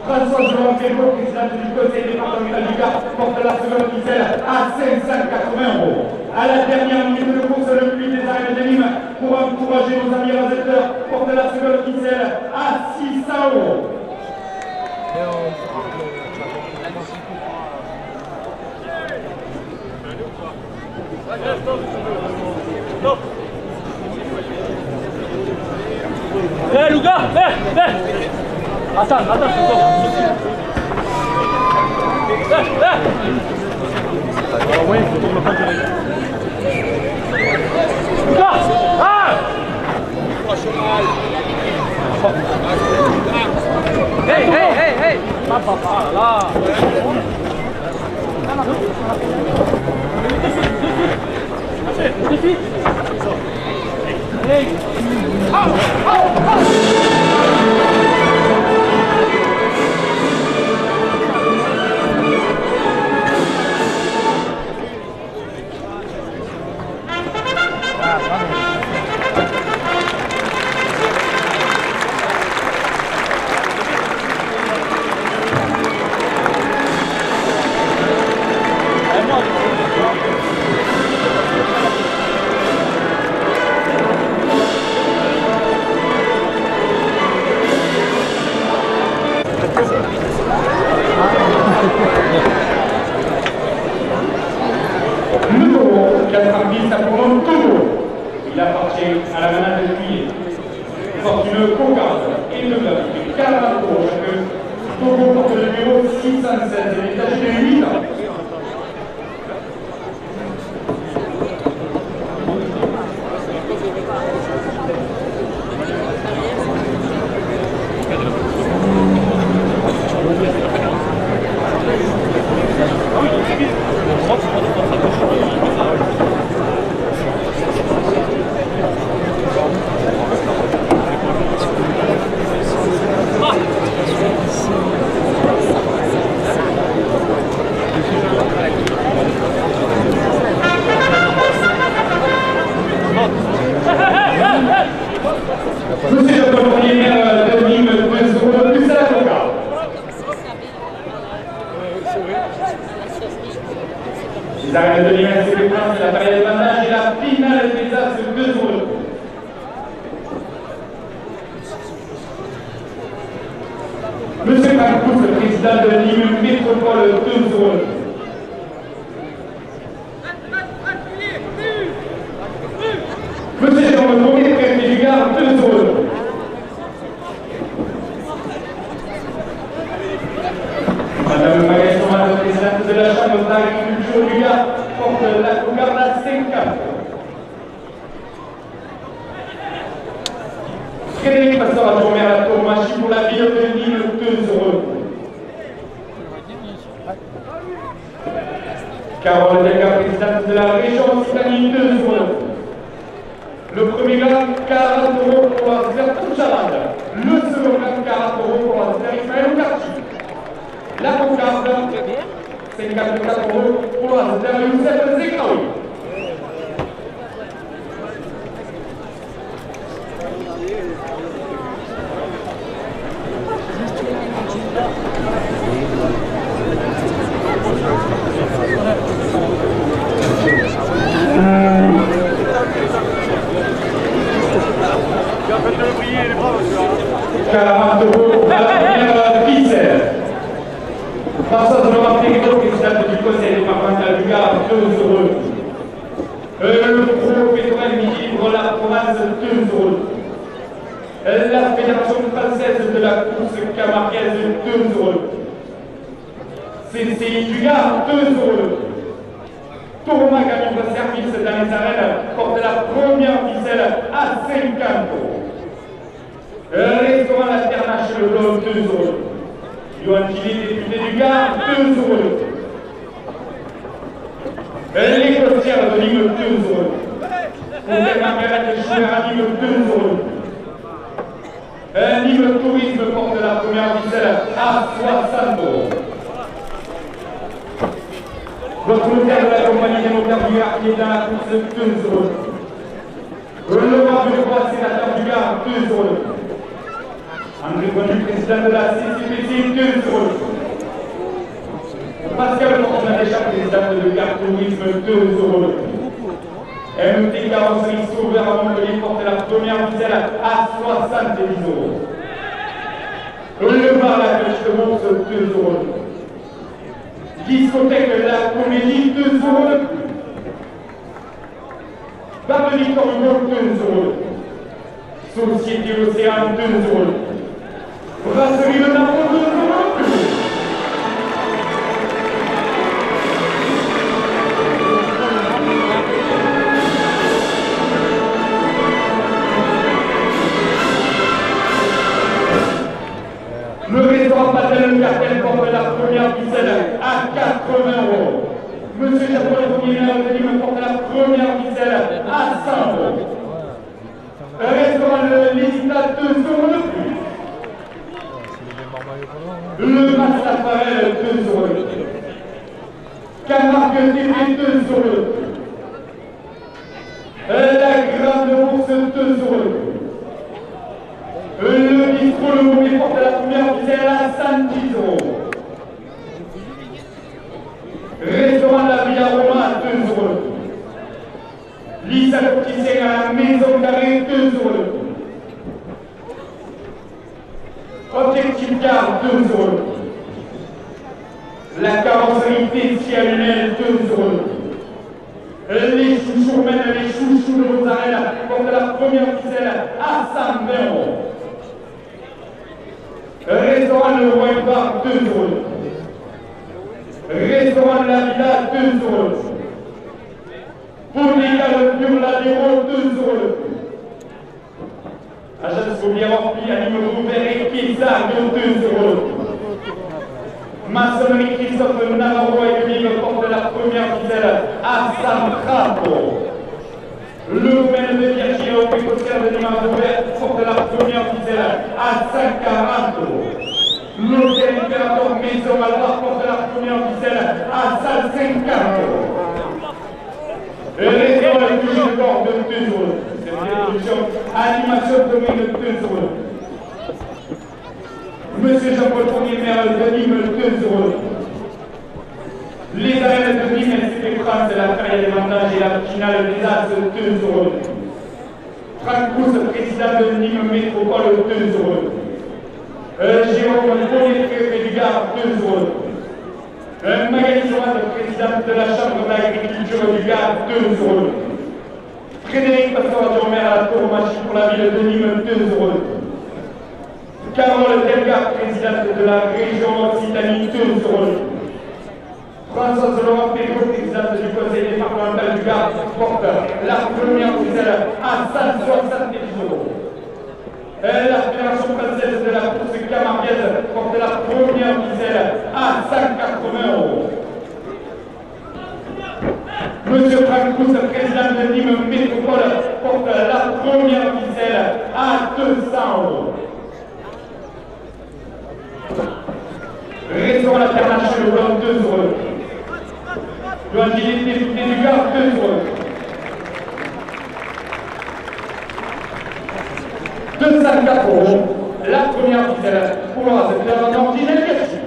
Speaker 1: François Jean Fégo, présidente du conseil départemental du Gard, porte la seconde officielle à 580 euros. À la dernière minute de course, le puits des arènes de Nîmes, pour encourager nos amis réalisateurs, porte la seconde officielle à 600 euros.
Speaker 3: Stop. Louga, attends, Louga, hey, là. Hey.
Speaker 1: Il appartient à la manade de Cuillet. Porte une cocarde et une glace de 40 euros chacun. Togo porte le numéro 616 et est âgé de 8 ans. Monsieur le premier maire de Nîmes, plus à la cocarde. Les arènes de Nîmes, c'est le prince, la période de bandage et la finale des As, 2 euros. Monsieur Franck, le président de Nîmes Métropole, 2 euros. Monsieur Jérôme Touré, préfet du Gard, 2 euros. Madame Magali Somal, présidente de la Chambre d'agriculture du Gard, porte la cocarde à 50. Frédéric Pastor à Tourmer à la Tourmachi pour la ville de Nîmes, 2 euros. Carole Delga, présidente de la région Occitanie, 2 euros. Le premier gagnant, 40 euros pour la Zver Touchalade. Le second gagnant, 40 euros pour la Zver Ismaël Oukarchi. La cocarde, 54 euros pour la Zver Youssef Zekraoui. 40 euros, la première ficelle. Françoise Laurent-Pérignon, présidente du conseil départemental du Gard, 2 euros. Le groupe Pétrole Midi pour la province, 2 euros. La Fédération française de la course camarguaise, 2 euros. CCI du Gard, 2 euros. Tourma gagne de service dans les arènes, porte la première ficelle à 50 euros. Restaurant La Ternache Le Blanc, 2 euros. Johan Gillet, député du Gard, 2 euros. Les costières de Nîmes, 2 euros. Pour les Margaret de Chouer à Nîmes, 2 euros. Nîmes Tourisme porte la première ficelle à 60 euros. Votre notaire de la compagnie des notaires du Gard qui est dans la course, 2 euros. Le roi du roi sénateur du Gard, 2 euros. André Connu, président de la CCPC, 2 euros. Pascal Fortunaté, président de Gard Tourisme, 2 euros. MT Carrosserie Sauveur à Montpellier porte la première ficelle à 70 euros. Le bar La Cloche de Bourse, 2 euros. Discothèque La Comédie, 2 euros de plus. Bar de Victor Hugo, 2 euros. Société L'Océan, 2 euros. Brasserie Le Napon, 2 euros de plus. Le restaurant Patel Le Cartel porte la première ficelle à 80 euros. Monsieur Japon, le premier maire de Nîmes, porte la première ficelle à 100 euros. Restaurant L'Hésita, 2 euros de plus. Le Mastafarel, 2 euros de plus. Camargue TV, 2 euros de plus. La Grande Bourse, 2 euros de plus. Le bistrot Le Moulet porte la première ficelle à 110 euros. Restaurant La Villa Roma, 2 euros de plus. Lisa Le Petit Seigneur à la Maison Carrée, 2 euros de plus. Objectif Gare, 2 euros de plus. La carrosserie Tessier Lunel, 2 euros de plus. Les chouchous mènent les chouchous de Mozzarella portent la première ficelle à 120 euros. Restaurant Le Roi Bar, 2 euros de plus. Restaurant La Villa, 2 euros de plus. Bonica Le Pur Ladero, 2 euros de plus. Agence Paulière Orpi, Anime Rouvert et Piézard, 2 euros de plus. Maçonnerie Christophe Navarro et Mille porte la première ficelle à 130 euros. Le domaine de Virginie au Pécotière de Nîmes Rouvert porte la première ficelle à 140 euros. L'hôtel Impérator Maison Alvar porte la première ficelle à 150 euros. Et les gens de cuisine de bord de 2 euros. C'est une production animation commune de 2 euros. Monsieur Jean-Paul Fournier, maire de Nîmes, 2 euros. Les arènes de Nîmes, SCP France, la carrière des vendages et la finale des As, 2 euros. Franck Pousse, président de Nîmes Métropole, 2 euros. Jérôme Bonnet, préfet du Gard, 2 euros. Magali Joanne, présidente de la Chambre d'agriculture du Gard, 2 euros. Frédéric Pastor, maire à la Tourmachi pour la ville de Nîmes, 2 euros. Carole Delga, présidente de la région Occitanie, 2 euros. Françoise Laurent Pérignon, présidente du conseil départemental du Gard, porte la première ficelle à 170 euros. La Fédération française de la course camarguaise porte la première ficelle à 180 euros. Monsieur Franck Pousse, président de Nîmes Métropole, porte la première ficelle à 200 euros. Restaurant La Ternache Le Blanc, 2 euros. Johan Gillet, député du Gard, 2 euros. 204 €. La première ficelle pour le récepteur d'Orginel Gachi.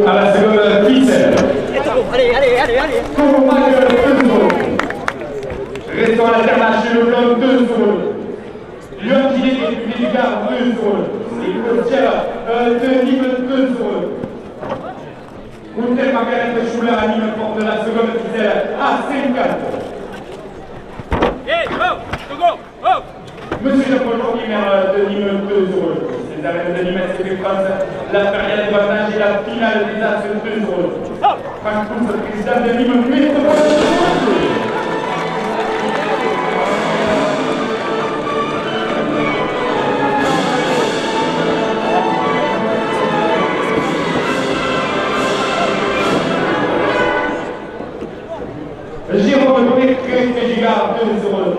Speaker 1: À la seconde ficelle.
Speaker 3: Allez.
Speaker 1: Courmag 2 €. Restons à l'alternage chez le bloc 2 €. Lyon Guinée du Gard 2 €. Et Costière de Nîmes 2 €. Hôtel Margaret Schuller à Nîmes porte la seconde ficelle à 54 €. Monsieur Jean-Paul Journier, maire de Nîmes 2 €. Les arènes de Nîmes s'est fait face la période de battage et la finale des As 2 €. Franck Pousse, président de Nîmes Métropole. Jérôme Gigard, 2 €.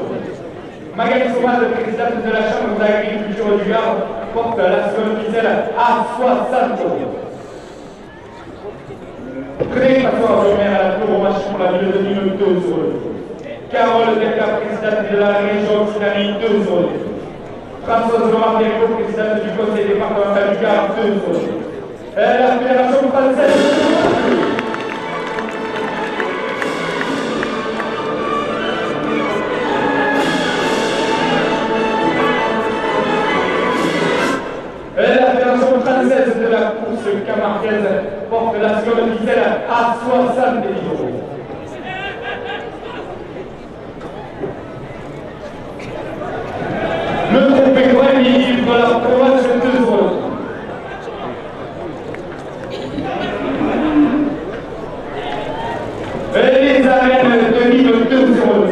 Speaker 1: Magali Soumad, présidente de la Chambre d'agriculture du Gard, porte la seconde ficelle à 60 €. Très Passoire de maire à la tour au match pour la ville de Nîmes, 2 €. Carole Delca, présidente de la région Occitanie, 2 €. Françoise Lomardelco, présidente du conseil départemental du Gard, 2 €. La fédération française. La fédération française de la course camarguaise porte la seconde ficelle à 70 €. Le trophée premier livre la province 2 €. Les arènes de Nîmes 2 €.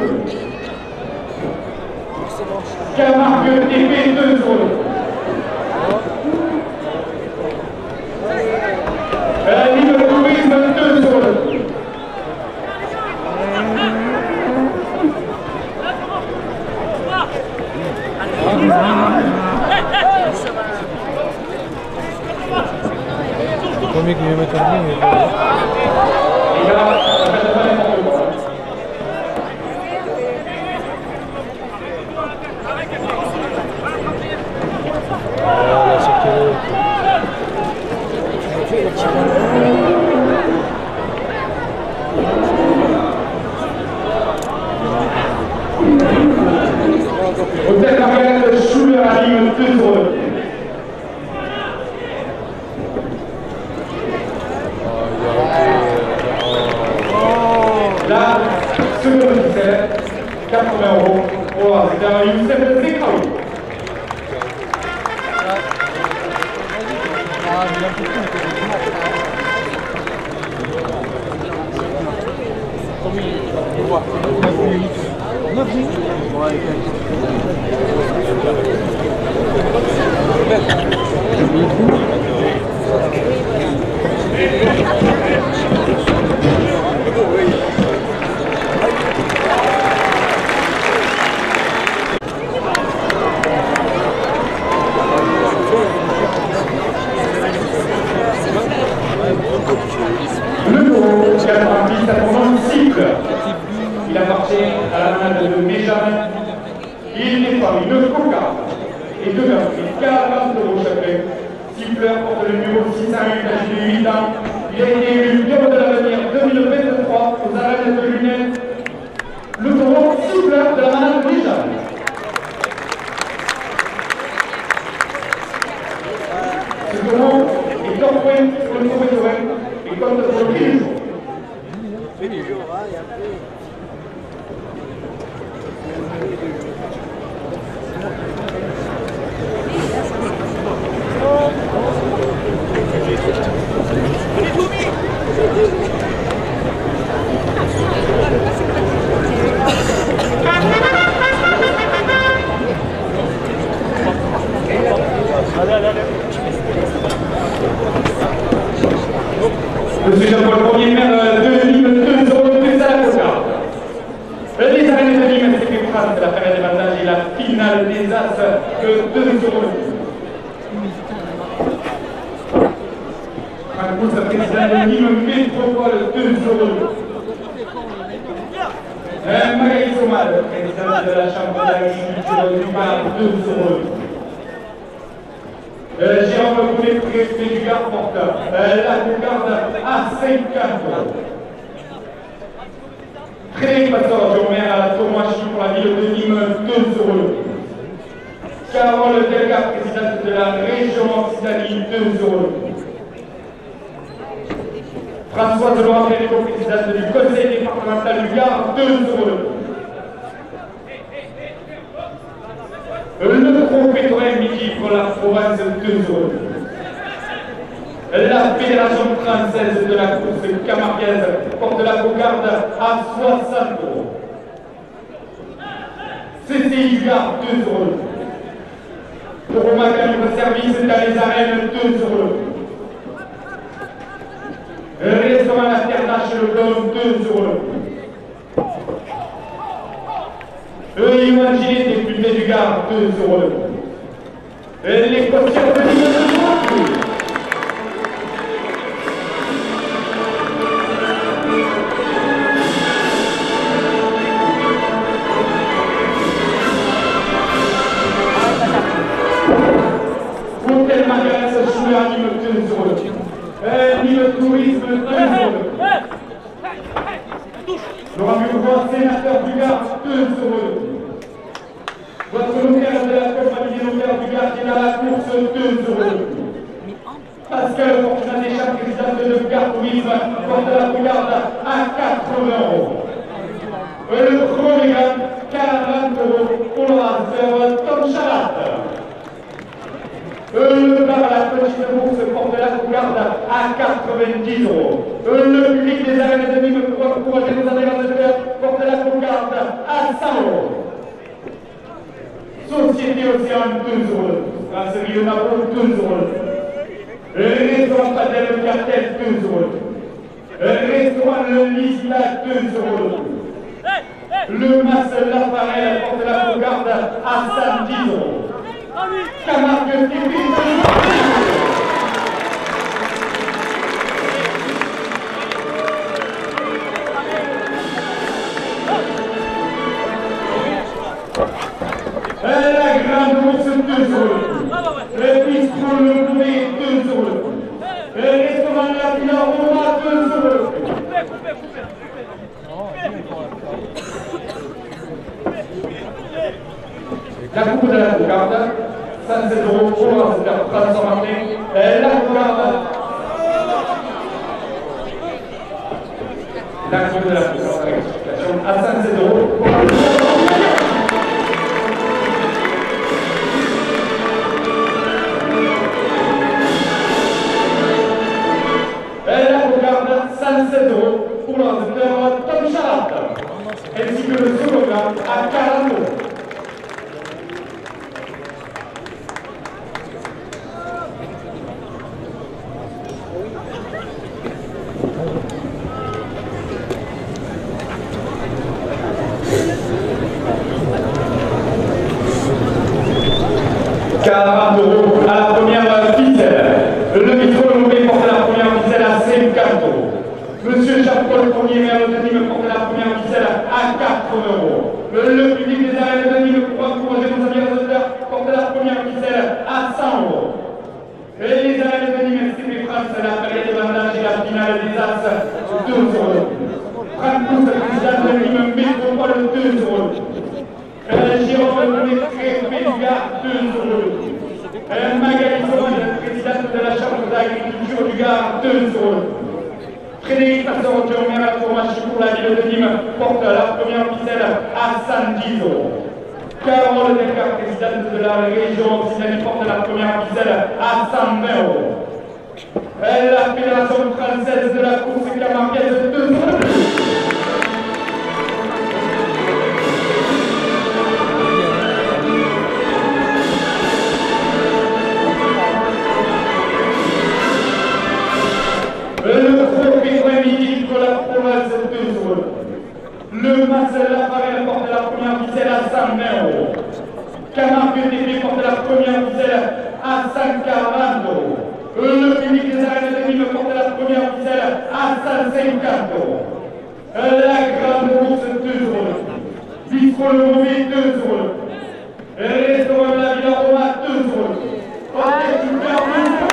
Speaker 1: Camargue TP 2 €. Nîmes Tourisme 2 €.
Speaker 4: Le premier qui vient mettre en ligne.
Speaker 1: Et là, Hôtel Margaret Schuller à Nîmes 2 €. La seconde ficelle, 80 € pour la Youssef Zekraoui. Le numéro 90 a pour nom Cycle. Il appartient à la manade de Benjamin. Il n'est pas une cocarde et demeure prix 40 € chacun. Cycle porte le numéro 608 âgé de 8 ans. Il a été élu Bureau de l'avenir 2023 aux arènes de Lunel. Le taureau Cycle de la manade de Benjamin. Ce taureau est hors point sur le mauvais terrain et compte pour le prix du jour.
Speaker 3: Allez.
Speaker 1: Monsieur Jean-Paul Ier, maire de Nîmes, 2 euros de plus à la cocarde. Les arènes de Nîmes, c'est France, la période des bandages et la finale des As, 2 euros de plus. Franck Pousse, président de Nîmes Métropole, 2 euros. Magali Somal, président de la Chambre d'agriculture du Gard, 2 euros. Jérôme Boulet, préfet du Gard, porteur. La cocarde à 50 euros. Frédéric Passor, maire à Tourmachi pour la ville de Nîmes, 2 euros. Carole Delga, présidente de la région Occitanie, 2 euros. Françoise Loire-Péréco, présidente du conseil départemental du Gard, 2 euros. Le groupe pétrolier midi pour la Provence, 2 euros. La Fédération française de la course camarguaise porte la cocarde à 60 euros. CCI du Gard, 2 euros. Pour Macabre Service dans les arènes, 2 euros. Restaurant La Terre d'Ache, le Blond, 2 euros. Imaginez des pulvés du Gard, 2 euros. Les postures de Nîmes, 2 euros. Hôtel Magasin Choulet à Nîmes, 2 euros. Nîmes Tourisme, 2 euros. Laurent Murgois, sénateur du Gard, 2 euros. Votre notaire de la compagnie des notaires du Gard qui est dans la course, 2 euros. Pascal Fortunat Deschamps, président de Gard Tourisme, porte la cocarde à 80 euros. Le Chromégan, 40 euros pour le raspeur Tom Chalat. Le bar à la petite bourse porte la cocarde à 90 euros. Le public des arènes de Nîmes pour encourager nos adhérents de cœur porte la cocarde à 100 euros. Société Océan, 2 euros. Brasserie de Naples, 2 euros. Restaurant Patel Le Cartel, 2 euros. Restaurant Le Lisla, 2 euros. Le Mas Lafarelle porte la cocarde à 110 euros. Camargue TV. La grande bourse, 2 euros. Le bistrot Le Boulet, 2 euros. Le restaurant La Villa Roma, 2 euros. La coupe de la cocarde, 107 euros pour la transformation. La cocarde. La coupe de la cocarde, à 107 euros pour la cocarde, 107 euros pour l'ordinateur Tom Chalat, ainsi que le slogan à 40 euros. À la première ficelle. Le bistrot Le Boulet porte la première ficelle à 50 euros. Monsieur Jean-Paul Fournier, maire de Nîmes, porte la première ficelle à 80 euros. Le public des arènes de Nîmes pour encourager nos amis auditeurs porte la première ficelle à 100 euros. Et les arènes de Nîmes, SCP France, la période des bandages et la finale des As, 2 euros. Franck Pousse, président de Nîmes Métropole, 2 euros. Jérôme Boulet, préfet du Gard, 2 euros. Magali Somal, présidente de la Chambre d'agriculture du Gard, 2 euros. Frédéric Passor, maire à Tourmachi pour la ville de Nîmes, porte la première ficelle à 110 euros. Carole Delga, présidente de la région Occitanie, porte la première ficelle à 120 euros. La Fédération française de la course camarguaise, 2 euros. Le groupe Thomas Lafarelle porte la première ficelle à 120 €. Camargue TP porte la première ficelle à 140 €. Le public des arènes de Nîmes porte la première ficelle à 150 €. La grande bourse 2 €. Bistro le Mauvais 2 €. Restaurant de la Villa Roma 2 €. Hôtel Super 2 €.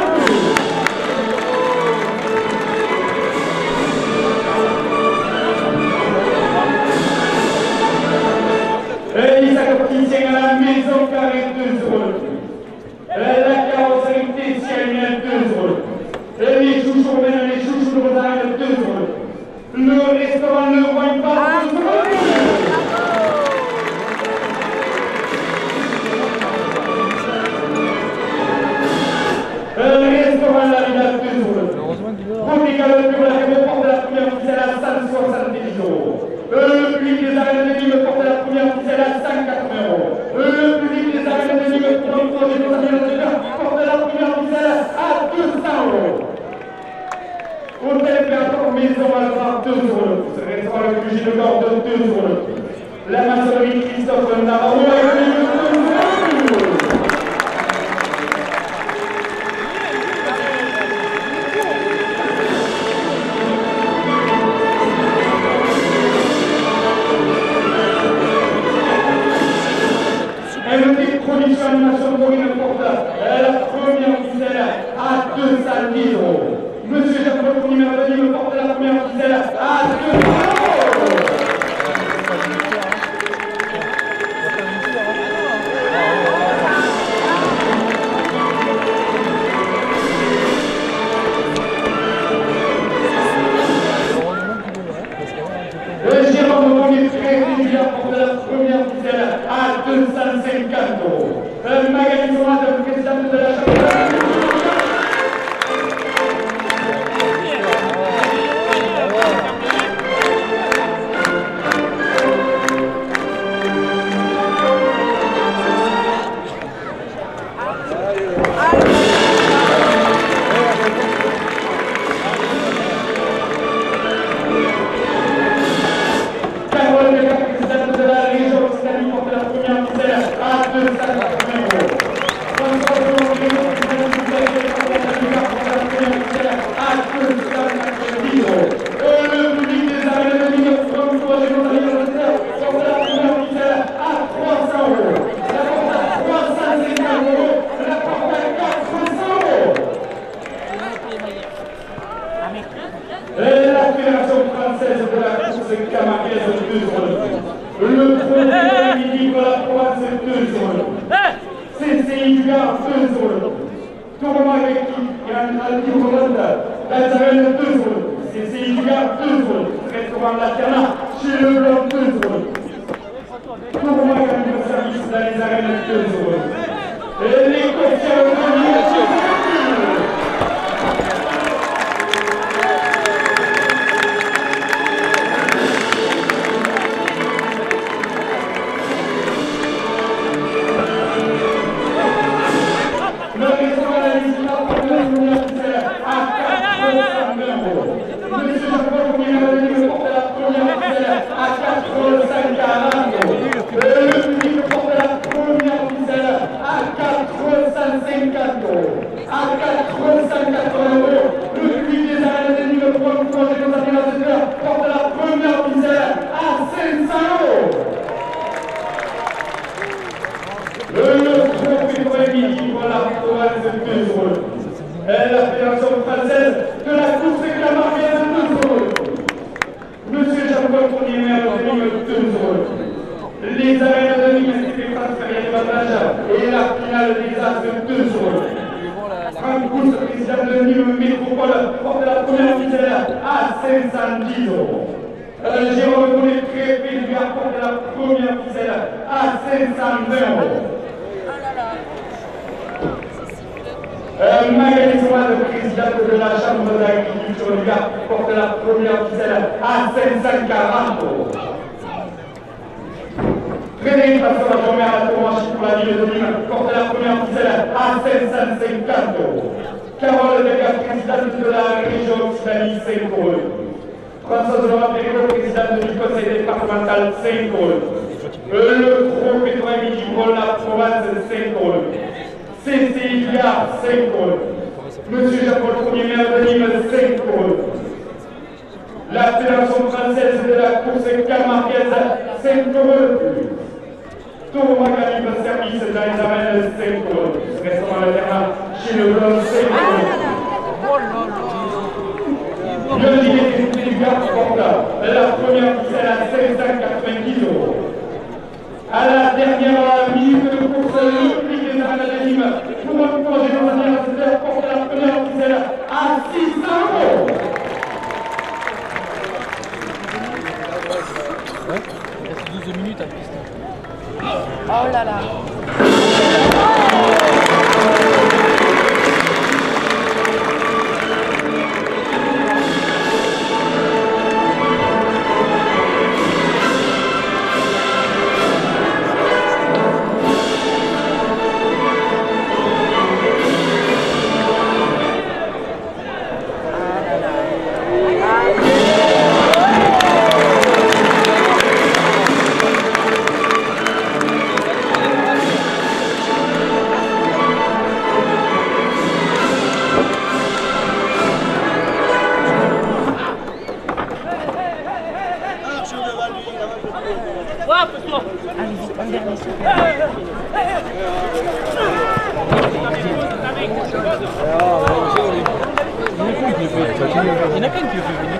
Speaker 1: Isaac qui tient à la maison carrée 2 €. La carrosserie Tessienne 2 €. Les chouchous de Rosario 2 €. Le restaurant Le Wine Bar 2 €. Le restaurant La Villa 2 €. Prodigal de la porte la première ficelle à 170 €. Le public des arènes de Nîmes porte la première ficelle à 180 €. Le public des arènes de Nîmes porte la première ficelle à 200 €. Hôtel Impérator Maison Alvar 2 €. Restaurant le QG de Gordes 2 €. La maçonnerie Christophe Navarro avec 2 €. Production animation Corinne porte la première ficelle à 210 €. Monsieur Jacques numéro 2 me porte la première ficelle à 200 €. Jérôme Bonnet porte la première ficelle à 250 €. Magali Soin, présidente de la Chambre. La Fédération française de la course camarguaise 2 €. Le premier midi de la province 2 €. CCI du Gard 2 €. Tournoi avec qui la Zarelle 2 €. CCI du Gard 2 €. Restaurant Laterna chez le Blanc 2 €. Tournoi avec le service dans les arènes 2 €. Et les coursiers de la Fédération française de la course camarguaise 2 €. Monsieur Jean-Paul Fournier, maire de Nîmes 2 €. Les arènes de Nîmes s'étaient transférées de Batage et la finale des As 2 €. Franck Pousse, président de Nîmes Métropole, porte la première ficelle à 510 €. Jérôme Bonnet, préfet du Gard, porte la première ficelle à 520 €. Magali Soin, présidente de la Chambre d'agriculture du Gard, porte la première ficelle à 540 €. Frédéric Passeur, Jean-Maire à Tourmanchi pour la ville de Nîmes, porte la première ficelle à 550 €. Carole Degas, présidente de la région Occitanie, 5 €. Françoise Laurent Perrault, présidente du conseil départemental Saint-Paul. Le groupe Pétro-Midi pour la province de Saint-Paul. Cécilia Saint-Paul. Monsieur Jean-Paul Ier, maire de Nîmes Saint-Paul. La Fédération française de la course camarguaise Saint-Paul. Tour Magali de service dans les arènes de Saint-Paul. Restaurant latéral chez le Blanc Saint-Paul. Le dîner du garde-porte, la première ficelle à 590 €. À la dernière minute de course, le prix des arènes de Nîmes pour un projet de l'anniversaire porte la première ficelle à 600 €.
Speaker 2: Ouais, il reste 12 minutes à piste.
Speaker 5: Oh là là. Allez vite, un dernier s'il vous plaît.
Speaker 2: Il y en a plein qui le fait.